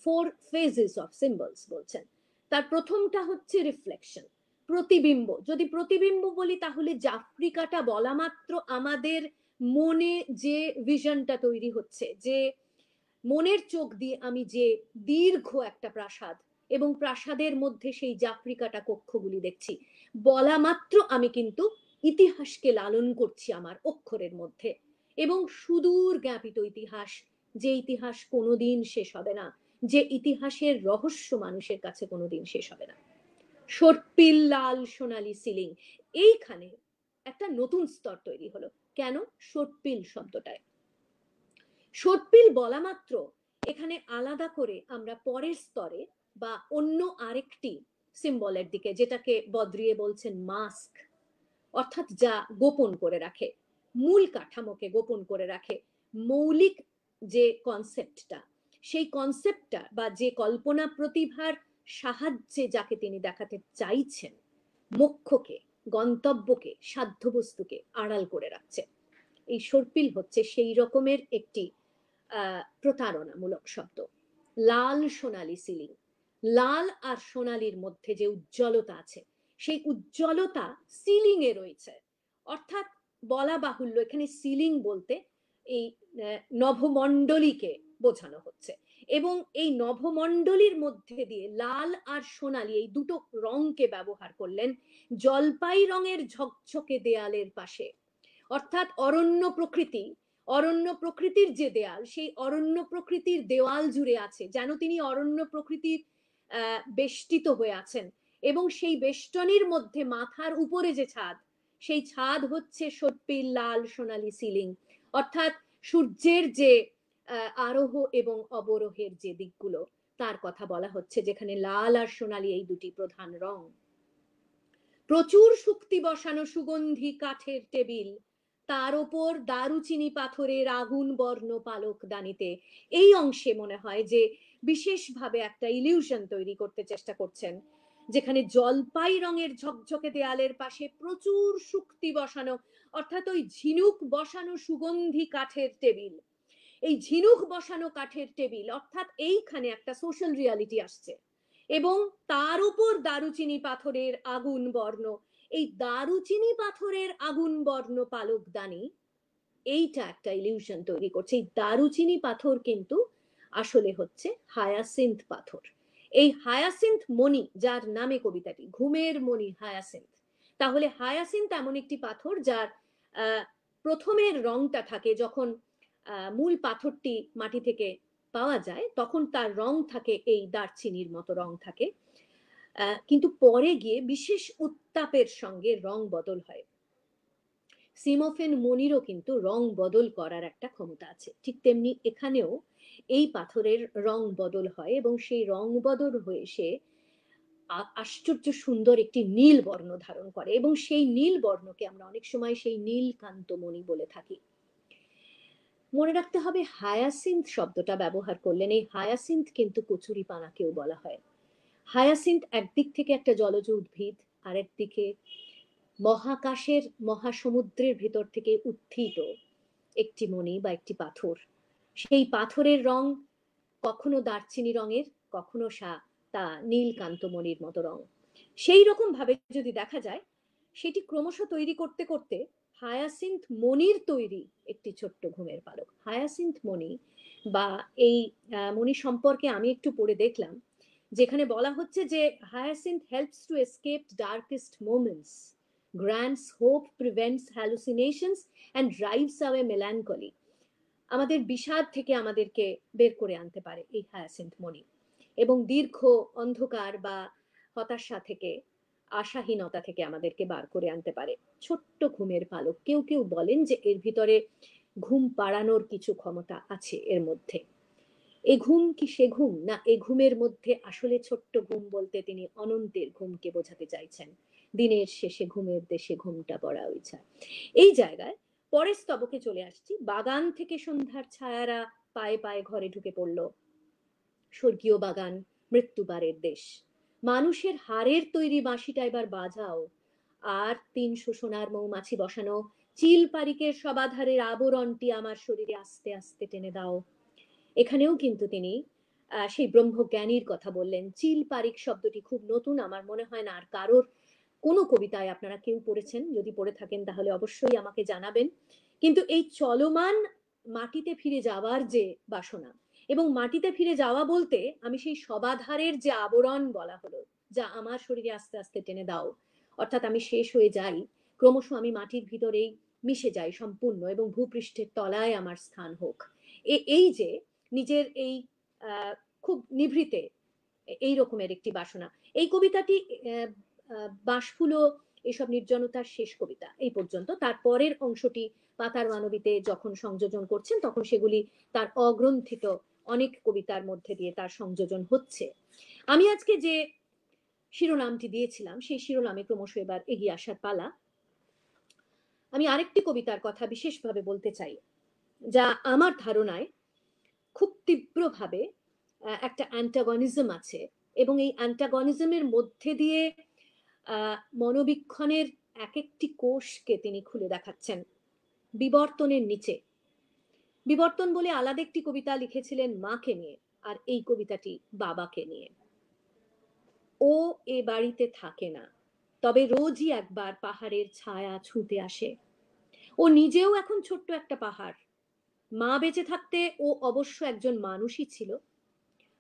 4 phases of symbols বলছেন। তার প্রথমটা হচ্ছে রিফ্লেকশন। প্রতিবিম্ব, যদি প্রতিবিম্ব বলি তাহলে জাফরিকাটা বলা মাত্র আমাদের মনে যে ভিশনটা তৈরি হচ্ছে, যে মনের চোখ দিয়ে আমি যে দীর্ঘ একটা প্রাসাদ এবং প্রাসাদের মধ্যে সেই জাফরিকাটা কক্ষগুলি দেখছি, বলা মাত্র আমি কিন্তু ইতিহাসকে লালন করছি আমার অক্ষরের মধ্যে, এবং সুদূর জ্ঞাপিত ইতিহাস, যে ইতিহাস কোনোদিন শেষ হবে না, যে ইতিহাসের রহস্য মানুষের কাছে কোনোদিন শেষ হবে না। সর্পিল লাল সোনালী সিলিং, এইখানে একটা নতুন স্তর তৈরি হলো। কেন সর্পিল শব্দটায়? সর্পিল বলা মাত্র এখানে আলাদা করে আমরা পরের স্তরে বা অন্য আরেকটি সিম্বলের দিকে, যেটাকে বদ্রিয়ে বলছেন মাস্ক, অর্থাৎ যা গোপন করে রাখে, মূল কাঠামোকে গোপন করে রাখে, মৌলিক যে কনসেপ্টটা, সেই কনসেপ্টটা বা যে কল্পনা প্রতিভার সাহায্যে যাকে তিনি দেখাতে চাইছেন, মোক্ষকে, গন্তব্যকে, সাধ্যবস্তুকে আড়াল করে রাখছে, এই সর্পিল হচ্ছে সেই রকমের একটি প্রতারণামূলক শব্দ। লাল সোনালী সিলিং, লাল আর সোনালীর মধ্যে যে উজ্জ্বলতা আছে, সেই উজ্জ্বলতা সিলিং এ রয়েছে, অর্থাৎ বলা বাহুল্য এখানে সিলিং বলতে এই নভমণ্ডলীকে বোঝানো হচ্ছে, এবং এই নভমণ্ডলীর মধ্যে দিয়ে লাল আর সোনালী এই দুটো রংকে ব্যবহার করলেন জলপাই রঙের ঝকঝকে দেয়ালের পাশে, অর্থাৎ অরণ্য প্রকৃতি, অরণ্য প্রকৃতির যে দেয়াল, সেই অরণ্য প্রকৃতির দেওয়াল জুড়ে আছে, যেন তিনি অরণ্য প্রকৃতির বেষ্টিত হয়ে আছেন, এবং সেই বেষ্টনীর মধ্যে মাথার উপরে যে ছাদ, সেই ছাদ হচ্ছে সর্পিল লাল সোনালী সিলিং, অর্থাৎ সূর্যের যে আরোহ এবং অবরোহের যে দিকগুলো তার কথা বলা হচ্ছে, যেখানে লাল আর সোনালী এই দুটি প্রধান রং। প্রচুর শুক্তি বসানো সুগন্ধি কাঠের টেবিল, তার ওপর দারুচিনি পাথরের আগুন বর্ণ পালক দানিতে, এই অংশে মনে হয় যে বিশেষভাবে একটা ইলিউশন তৈরি করতে চেষ্টা করছেন, যেখানে জলপাই রঙের ঝকঝকে দেয়ালের পাশে প্রচুর শুক্তি বসানো, অর্থাৎ ওই ঝিনুক বসানো সুগন্ধি কাঠের টেবিল, এই ঝিনুক বসানো কাঠের টেবিল, অর্থাৎ এইখানে একটা সোশ্যাল রিয়ালিটি আসছে, এবং তার উপর দারুচিনি পাথরের আগুন বর্ণ, এই দারুচিনি পাথরের আগুন বর্ণ পালকদানি, এইটা একটা ইলিউশন তৈরি করছে। এই দারুচিনি পাথর কিন্তু আসলে হচ্ছে হায়াসিন্থ পাথর, এই হায়াসিন্থ মণি, যার নামে কবিতাটি ঘুমের মণি হায়াসিন্থ, তাহলে হায়াসিন্থ এমন একটি পাথর যার প্রথমের রংটা থাকে, যখন মূল পাথরটি মাটি থেকে পাওয়া যায় তখন তার রং থাকে এই দারচিনির মতো রং থাকে, কিন্তু পরে গিয়ে বিশেষ উত্তাপের সঙ্গে রং বদল হয়। সিমোফেন মনিরও কিন্তু রং বদল করার একটা ক্ষমতা আছে, ঠিক তেমনি এখানেও এই পাথরের রং বদল হয়, এবং সেই রং বদল হয়ে সে আশ্চর্য সুন্দর একটি নীল বর্ণ ধারণ করে, এবং সেই নীল বর্ণকে আমরা অনেক সময় সেই নীলকান্ত মণি বলে থাকি। মনে রাখতে হবে হায়াসিন্থ শব্দটা ব্যবহার করলেন, এই হায়াসিন্থ কিন্তু কচুরিপানাকেও বলা হয়। হায়াসিন্থ একদিক থেকে একটা জলজ উদ্ভিদ, আরেক দিকে মহাকাশের মহাসমুদ্রের ভিতর থেকে উত্থিত একটি মণি বা একটি পাথর। সেই পাথরের রং কখনো দারচিনি রঙের, কখনো তা নীলকান্ত মণির মতো রং। সেই রকম ভাবে যদি দেখা যায়, সেটি ক্রমশ তৈরি করতে করতে হায়াসিন্থ মণির তৈরি একটি ছোট্ট ঘুমের পালক। হায়াসিন্থ মণি বা এই মণি সম্পর্কে আমি একটু পড়ে দেখলাম, যেখানে বলা হচ্ছে যে hyacinth helps to escape darkest moments, grants hope, prevents hallucinations and drives away melancholy, আমাদের বিষাদ থেকে আমাদেরকে বের করে আনতে পারে এই হায়াসিন্থ মণি, এবং দীর্ঘ অন্ধকার বা হতাশা থেকে, আশাহীনতা থেকে আমাদেরকে বার করে আনতে পারে। ছোট্ট ঘুমের পালক, কেউ কেউ বলেন যে এর ভিতরে ঘুম পাড়ানোর কিছু ক্ষমতা আছে এর মধ্যে। এ ঘুম কি সে ঘুম না, এ ঘুমের মধ্যে আসলে ছোট্ট ঘুম বলতে তিনি অনন্তের ঘুমকে বোঝাতে চাইছেন, দিনের শেষে ঘুমের দেশে ঘুমটা পড়া ইচ্ছা। এই জায়গায় পরের স্তবকে চলে আসছি। বাগান থেকে সন্ধ্যার ছায়ারা পায়ে পায়ে ঘরে ঢুকে পড়ল, স্বর্গীয় বাগান মৃত্যুবারের দেশ, মানুষের হাড়ের তৈরি বাঁশিটা এবার বাজাও, আর ৩০০ সোনার মৌমাছি বসানো চিল পারিকের সবাধারের আবরণটি আমার শরীরে আস্তে আস্তে টেনে দাও। এখানেও কিন্তু তিনি সেই ব্রহ্মজ্ঞানীর কথা বললেন। চিল পারিক শব্দটি খুব নতুন, আমার মনে হয় না আর কারোর কোনো কবিতায় আপনারা কেউ পড়েছেন, যদি পড়ে থাকেন তাহলে অবশ্যই আমাকে জানাবেন। কিন্তু এই চলমান মাটিতে ফিরে যাওয়ার যে বাসনা, এবং মাটিতে ফিরে যাওয়া বলতে আমি সেই সবাধারের যে আবরণ বলা হলো, যা আমার শরীরে আস্তে আস্তে টেনে দাও, অর্থাৎ আমি শেষ হয়ে যাই, ক্রমশ আমি মাটির ভিতরেই মিশে যাই সম্পূর্ণ, এবং ভূপৃষ্ঠের তলায় আমার স্থান হোক। এই যে নিজের এই খুব নিভৃতে এই রকমের একটি বাসনা, এই কবিতাটি বাঁশফুলো এসব নির্জনতার শেষ কবিতা এই পর্যন্ত। তারপরের অংশটি পাতার মানবীতে যখন সংযোজন করছেন, তখন সেগুলি তার অগ্রন্থিত অনেক কবিতার মধ্যে দিয়ে তার সংযোজন হচ্ছে। আমি আজকে যে শিরোনামটি দিয়েছিলাম, সেই শিরোনামে ক্রমশ এবার এগিয়ে আসার পালা। আমি আরেকটি কবিতার কথা বিশেষভাবে বলতে চাই, যা আমার ধারণায় খুব তীব্রভাবে একটা অ্যান্টাগনিজম আছে, এবং এই অ্যান্টাগনিজমের মধ্যে দিয়ে মনোবীক্ষণের এক একটি কোষকে তিনি খুলে দেখাচ্ছেন। বিবর্তনের নিচে, বিবর্তন বলে আলাদা একটি কবিতা লিখেছিলেন মাকে নিয়ে, আর এই কবিতাটি বাবাকে নিয়ে। ও এ বাড়িতে থাকে না, তবে রোজই একবার পাহাড়ের ছায়া ছুঁতে আসে। ও নিজেও এখন ছোট্ট একটা পাহাড়। মা বেঁচে থাকতে ও অবশ্য একজন মানুষই ছিল।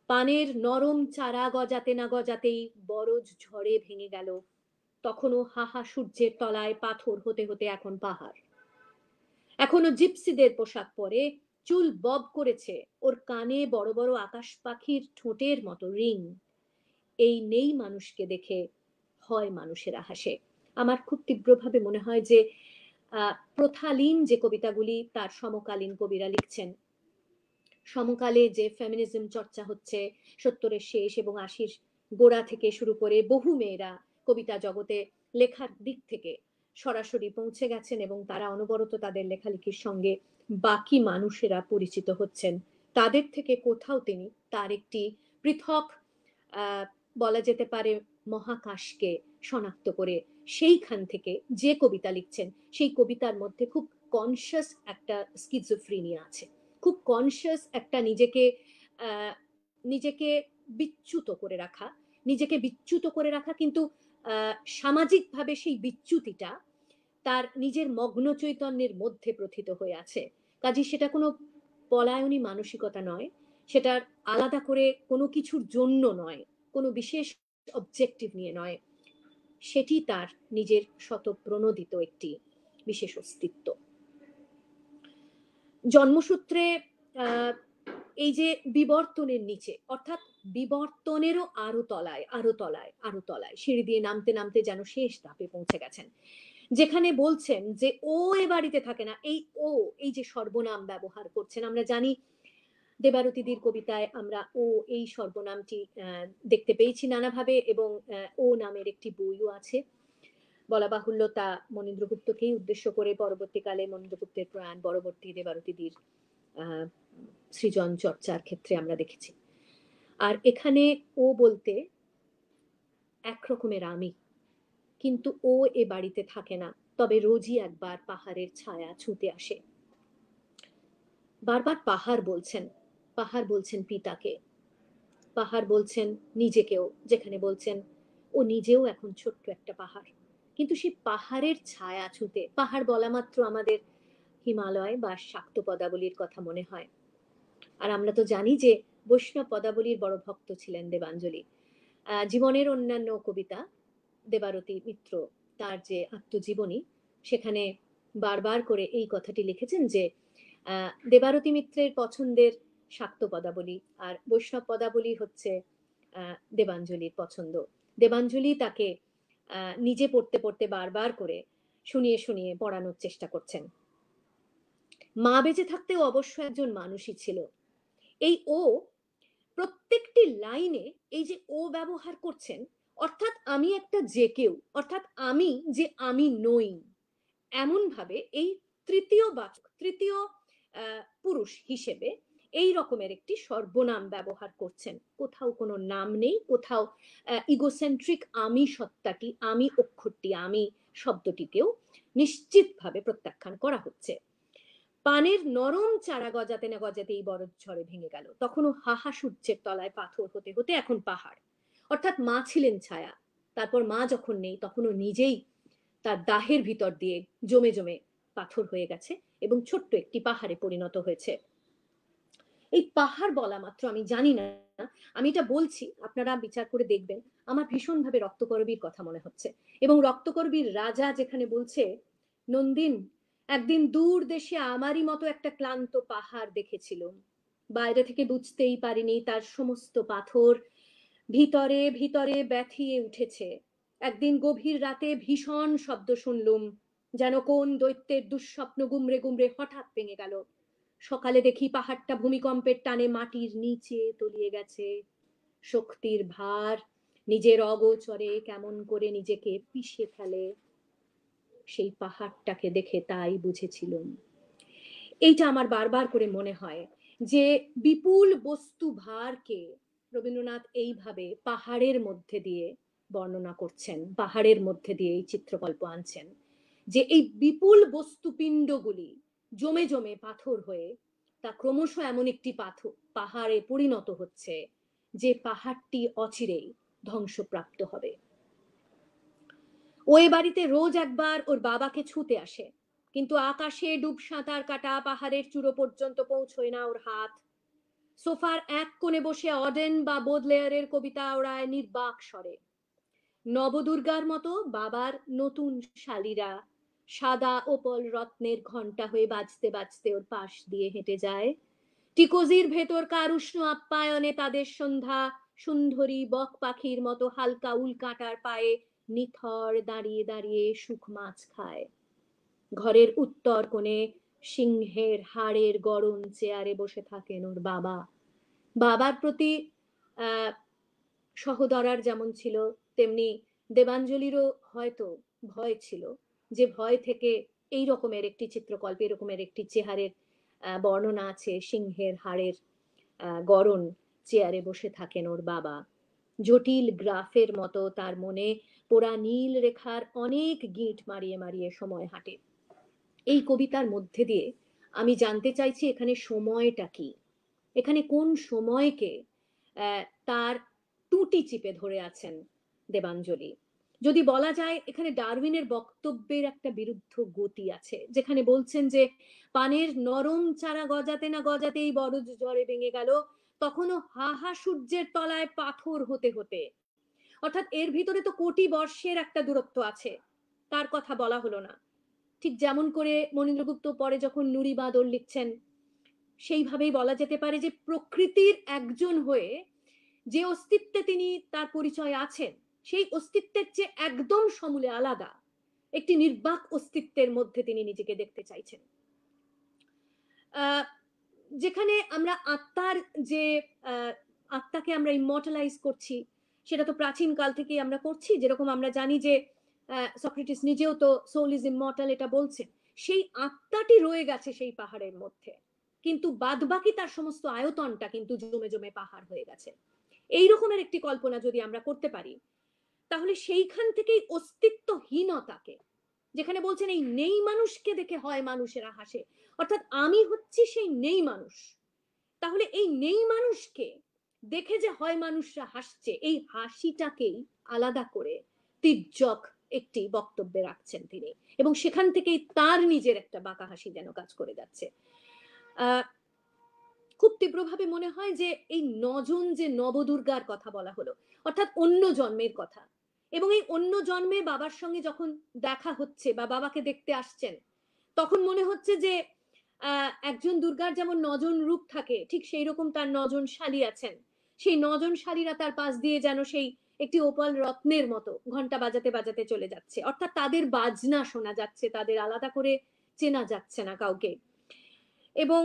পানের নরম চারা গজাতে না গজাতেই বরজ ঝড়ে ভেঙে গেল। তখনও হাহা সূর্যের তলায় পাথর হতে হতে এখন পাহাড়। এখনো জিপসিদের পোশাক পরে, চুল বব করেছে, ওর কানে বড় বড় আকাশ পাখির ঠোঁটের মতো রিং। এই নেই মানুষকে দেখে হয় মানুষেরা হাসে। আমার খুব তীব্রভাবে মনে হয় যে প্রথালীন যে কবিতাগুলি তার সমকালীন কবিরা লিখছেন, সমকালে যে ফেমিনিজম চর্চা হচ্ছে 70-এর শেষ এবং 80-র গোড়া থেকে শুরু করে, বহু মেয়েরা কবিতা জগতে লেখার দিক থেকে সরাসরি পৌঁছে গেছেন, এবং তারা অনবরত তাদের লেখালেখির সঙ্গে বাকি মানুষেরা পরিচিত হচ্ছেন। তাদের থেকে কোথাও তিনি তার একটি পৃথক বলা যেতে পারে মহাকাশকে শনাক্ত করে সেইখান থেকে যে কবিতা লিখছেন, সেই কবিতার মধ্যে খুব কনসিয়াস একটা স্কিজোফ্রিনিয়া আছে, খুব কনসিয়াস একটা নিজেকে বিচ্যুত করে রাখা, নিজেকে বিচ্যুত করে রাখা, কিন্তু সামাজিকভাবে সেই বিচ্যুতিটা তার নিজের মগ্ন চৈতন্যের মধ্যে প্রথিত হয়ে আছে। কাজে সেটা কোনো পলায়নী মানসিকতা নয়, সেটার আলাদা করে কোনো কিছুর জন্য নয়, কোনো বিশেষ অবজেক্টিভ নিয়ে নয়, সেটি তার নিজের শতপ্রণোদিত একটি বিশেষ অস্তিত্ব। জন্মসূত্রে এই যে বিবর্তনের নিচে, অর্থাৎ বিবর্তনেরও আরো তলায় আরো তলায় আরো তলায় সিঁড়ি দিয়ে নামতে নামতে যেন শেষ ধাপে পৌঁছে গেছেন, যেখানে বলছেন যে ও এ বাড়িতে থাকে না। এই যে সর্বনাম ব্যবহার করছেন, আমরা জানি দেবারতীদির কবিতায় আমরা ও এই সর্বনামটি দেখতে পেয়েছি নানাভাবে, এবং ও নামের একটি বইও আছে। বলা বাহুল্য তা মনীন্দ্রগুপ্তকেই উদ্দেশ্য করে পরবর্তীকালে মনীন্দ্রগুপ্তের প্রয়াণ পরবর্তী দেবারতীদির সৃজন চর্চার ক্ষেত্রে আমরা দেখেছি। আর এখানে ও বলতে একরকমের আমি, কিন্তু ও এ বাড়িতে থাকে না, তবে রোজই একবার পাহাড়ের ছায়া ছুঁতে আসে। বারবার পাহাড় বলছেন, পাহাড় বলছেন পিতাকে, পাহাড় বলছেন নিজেকেও, যেখানে বলছেন ও নিজেও এখন ছোট্ট একটা পাহাড়। কিন্তু সেই পাহাড়ের ছায়া ছুঁতে, পাহাড় বলা মাত্র আমাদের হিমালয় বা শাক্ত পদাবলীর কথা মনে হয়। আর আমরা তো জানি যে বৈষ্ণব পদাবলীর বড় ভক্ত ছিলেন দেবাঞ্জলি। জীবনের অন্যান্য কবিতা, দেবারতী মিত্র তার যে আত্মজীবনী, সেখানে বারবার করে এই কথাটি লিখেছেন যে দেবারতী মিত্রের পছন্দের শাক্ত পদাবলী, আর বৈষ্ণব পদাবলী হচ্ছে দেবাঞ্জলির পছন্দ। দেবাঞ্জলি তাকে নিজে পড়তে পড়তে বারবার করে শুনিয়ে শুনিয়ে পড়ানোর চেষ্টা করছেন। মা বেঁচে থাকতেও অবশ্য একজন মানুষই ছিল। এই ও প্রত্যেকটি লাইনে এই যে ও ব্যবহার করছেন, অর্থাৎ আমি একটা যে কেউ, অর্থাৎ আমি যে আমি নই, এমন ভাবে এই তৃতীয় বাচক, তৃতীয় পুরুষ হিসেবে এই রকমের একটি সর্বনাম ব্যবহার করছেন। কোথাও কোনো নাম নেই, কোথাও ইগোসেন্ট্রিক আমি সত্তাটি, আমি অক্ষরটি, আমি শব্দটিকেও নিশ্চিতভাবে প্রত্যাখ্যান করা হচ্ছে। পানের নরম চারা গজাতে না গজাতেই বরফ ঝড়ে ভেঙে গেল। তখনও হাহা সূর্যের তলায় পাথর হতে হতে এখন পাহাড়। অর্থাৎ মা ছিলেন ছায়া, তারপর মা যখন নেই তখনও নিজেই তার দাহের ভিতর দিয়ে জমে জমে পাথর হয়ে গেছে এবং ছোট্ট একটি পাহাড়ে পরিণত হয়েছে। এই পাহাড় বলা মাত্র, আমি জানি না, আমি এটা বলছি, আপনারা বিচার করে দেখবেন, আমার ভীষণভাবে রক্তকরবীর কথা মনে হচ্ছে। এবং রক্তকরবীর রাজা যেখানে বলছে, নন্দিন, একদিন দূর দেশে আমারই মতো একটা ক্লান্ত পাহাড় দেখেছিলাম, বাইরে থেকে বুঝতেই পারিনি তার সমস্ত পাথর ভিতরে ভিতরে ব্যথিয়ে উঠেছে। একদিন গভীর রাতে ভীষণ শব্দ শুনলুম, যেন কোন দৈত্যের দুঃস্বপ্ন গুমরে গুমরে হঠাৎ ভেঙে গেল। সকালে দেখি পাহাড়টা ভূমিকম্পের টানে মাটির নিচে তলিয়ে গেছে। শক্তির ভার নিজের অগোচরে কেমন করে নিজেকে পিষে ফেলে, সেই পাহাড়টাকে দেখে তাই বুঝেছিলাম। এইটা আমার বারবার করে মনে হয় যে বিপুল বস্তু ভারকে রবীন্দ্রনাথ এইভাবে পাহাড়ের মধ্যে দিয়ে বর্ণনা করছেন, পাহাড়ের মধ্যে দিয়ে এই চিত্রকল্প আনছেন, যে এই বিপুল বস্তুপিণ্ডগুলি জমে জমে পাথর হয়ে তা ক্রমশ এমন একটি পাহাড়ে পরিণত হচ্ছে যে পাহাড়টি অচিরেই ধ্বংসপ্রাপ্ত হবে। ওই বাড়িতে রোজ একবার ওর বাবাকে ছুঁতে আসে, কিন্তু আকাশে ডুব সাঁতার কাটা পাহাড়ের চূড়ো পর্যন্ত পৌঁছয় না ওর হাত। সোফার এক কোণে বসে অডেন বা বোদলেয়ারের কবিতা ওড়ায় নির্বাক স্বরে। নবদুর্গার মতো বাবার নতুন শালীরা সাদা ওপল রত্নের ঘন্টা হয়ে বাজতে বাজতে ওর পাশ দিয়ে হেঁটে যায়। টিকোজির ভেতরকার উষ্ণ আপ্যায়নে তাদের সন্ধ্যা সুন্দরী বক পাখির মতো হালকা উল্কাটার পায়ে নিথর দাঁড়িয়ে দাঁড়িয়ে সুখ মাছ খায়। ঘরের উত্তর কোণে সিংহের হাড়ের গরম চেয়ারে বসে থাকেন ওর বাবা। বাবার প্রতি সহদরার যেমন ছিল, তেমনি দেবাঞ্জলিরও হয়তো ভয় ছিল, যে ভয় থেকে এই রকমের একটি চিত্রকল্প, এরকমের একটি চেহারের বর্ণনা আছে। সিংহের হাড়ের গরম চেয়ারে বসে থাকেন ওর বাবা, জটিল গ্রাফের মতো তার মনে পোড়া নীল রেখার অনেক গিঁট মারিয়ে মারিয়ে সময় হাঁটে। এই কবিতার মধ্যে দিয়ে আমি জানতে চাইছি এখানে সময়টা কি, এখানে কোন সময়কে তার টুটি চিপে ধরে আছেন দেবাঞ্জলি। যদি বলা যায় এখানে ডারউইনের বক্তব্যের একটা বিরুদ্ধ গতি আছে, যেখানে বলছেন যে পানের নরম চারা গজাতে না গজাতেই বড় ঝড়ে ভেঙে গেল, তখনও হাহা সূর্যের তলায় পাথর হতে হতে। অর্থাৎ এর ভিতরে তো কোটি বর্ষের একটা দূরত্ব আছে, তার কথা বলা হলো না। ঠিক যেমন করে মনীন্দ্রগুপ্ত পরে যখন নুড়ি বাঁদর লিখছেন, সেইভাবেই বলা যেতে পারে যে প্রকৃতির একজন হয়ে যে অস্তিত্বে তিনি তার পরিচয় আছেন, সেই অস্তিত্বের চেয়ে একদম সমূলে আলাদা একটি নির্বাক অস্তিত্বের মধ্যে তিনি নিজেকে দেখতে চাইছেন। যেখানে আমরা আত্মার যে আত্মাকে আমরা ইমর্টালাইজ করছি, সেটা তো প্রাচীন কাল থেকেই আমরা করছি। যেরকম আমরা জানি যে সক্রেটিস নিজেও তো সোল ইজ ইমর্টাল এটা বলছেন। সেই আত্মাটি রয়ে গেছে সেই পাহাড়ের মধ্যে, কিন্তু বাদবাকি তার সমস্ত আয়তনটা কিন্তু জমে জমে পাহাড় হয়ে গেছে। এই রকমের একটি কল্পনা যদি আমরা করতে পারি, তাহলে সেইখান থেকেই অস্তিত্বহীনতাকে, যেখানে বলছেন এই নেই মানুষকে দেখে হয় মানুষেরা হাসে, অর্থাৎ আমি হচ্ছি সেই নেই মানুষ, তাহলে এই নেই মানুষকে দেখে যে হয় মানুষরা হাসছে, এই হাসিটাকেই আলাদা করে তির্যক একটি বক্তব্যে রাখছেন তিনি, এবং সেখান থেকেই তার নিজের একটা বাঁকা হাসি যেন কাজ করে যাচ্ছে। খুব তীব্রভাবে মনে হয় যে এই নজন যে নবদুর্গার কথা বলা হলো, অর্থাৎ অন্য জন্মের কথা, এবং এই অন্য জন্মে বাবার সঙ্গে যখন দেখা হচ্ছে বা বাবাকে দেখতে আসছেন, তখন মনে হচ্ছে যে একজন দুর্গার যেমন নজন রূপ থাকে, ঠিক সেই রকম তার নজন শালী আছেন। সেই নজন শালীরা তার পাশ দিয়ে যেন সেই একটি ওপাল রত্নের মতো ঘন্টা বাজাতে বাজাতে চলে যাচ্ছে, অর্থাৎ তাদের বাজনা শোনা যাচ্ছে, তাদের আলাদা করে চেনা যাচ্ছে না কাউকে। এবং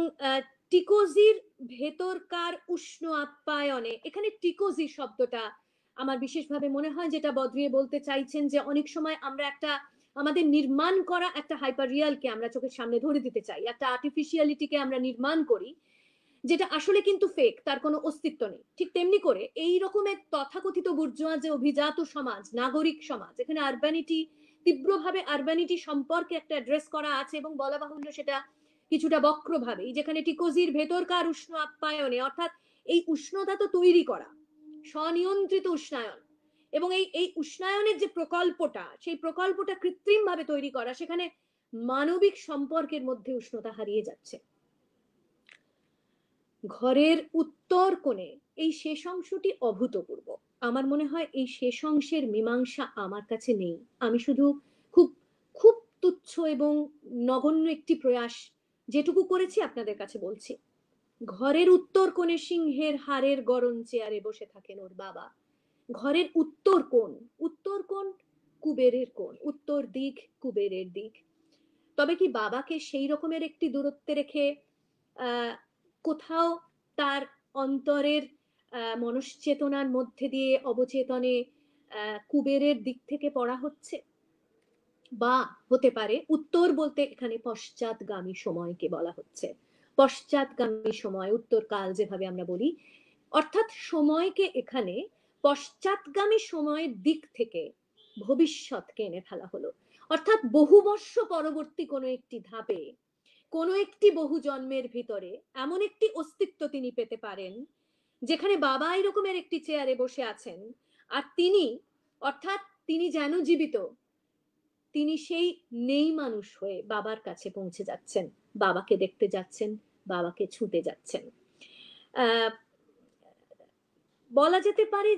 টিকোজির ভেতরকার উষ্ণ আপ্যায়নে, এখানে টিকোজি শব্দটা আমার বিশেষভাবে মনে হয় যেটা বদ্রিয়ে বলতে চাইছেন, যে অনেক সময় আমরা একটা আমাদের নির্মাণ করা একটা হাইপার রিয়ালকে আমরা চোখের সামনে ধরে দিতে চাই, একটা আর্টিফিশিয়ালিটিকে আমরা নির্মাণ করি, যেটা আসলে কিন্তু ফেক, তার কোনো অস্তিত্ব নেই। ঠিক তেমনি করে এই রকমের তথাকথিত বুর্জোয়া যে অভিজাত সমাজ, নাগরিক সমাজ, এখানে আরবানিটি, তীব্রভাবে আরবানিটি সম্পর্কে একটা অ্যাড্রেস করা আছে, এবং বলা বাহুল্য সেটা কিছুটা বক্রভাবেই, যেখানে টিকোজির ভেতরকার উষ্ণ আপ্যায়নে, অর্থাৎ এই উষ্ণতা তো তৈরি করা, স্বনিয়ন্ত্রিত উষ্ণায়ন, এবং এই উষ্ণায়নের যে প্রকল্পটা, সেই প্রকল্পটা কৃত্রিম ভাবে তৈরি করা, সেখানে মানবিক সম্পর্কের মধ্যে উষ্ণতা হারিয়ে যাচ্ছে। ঘরের উত্তর কোণে এই শেষ অংশটি অভূতপূর্ব। আমার মনে হয় এই শেষ অংশের মীমাংসা আমার কাছে নেই। আমি শুধু খুব খুব তুচ্ছ এবং নগণ্য একটি প্রয়াস যেটুকু করেছি আপনাদের কাছে বলছি। ঘরের উত্তর কোণে সিংহের হাড়ের গরম চেয়ারে বসে থাকেন ওর বাবা। ঘরের উত্তর কোণ, উত্তর কোণ কুবেরের কোণ, উত্তর দিক কুবেরের দিক। তবে কি বাবাকে সেই রকমের একটি দূরত্বে রেখে কোথাও তার অন্তরের মনশ্চেতনার মধ্যে দিয়ে অবচেতনে কুবেরের দিক থেকে পড়া হচ্ছে? বা হতে পারে উত্তর বলতে এখানে পশ্চাৎগামী সময়কে বলা হচ্ছে। পশ্চাৎগামী সময়, উত্তরকাল যেভাবে আমরা বলি, অর্থাৎ সময়কে এখানে পশ্চাৎগামী সময়ের দিক থেকে ভবিষ্যৎকে এনে ফেলা হলো। অর্থাৎ বহু বর্ষ পরবর্তী কোনো একটি ধাপে, কোনো একটি বহু জন্মের ভিতরে এমন একটি অস্তিত্ব তিনি পেতে পারেন যেখানে বাবা এরকমের একটি চেয়ারে বসে আছেন, আর তিনি, অর্থাৎ তিনি যেন জীবিত, তিনি সেই নেই মানুষ হয়ে বাবার কাছে পৌঁছে যাচ্ছেন, বাবাকে দেখতে যাচ্ছেন, বাবাকে ছুটে যাচ্ছেন। বলা যেতে পারে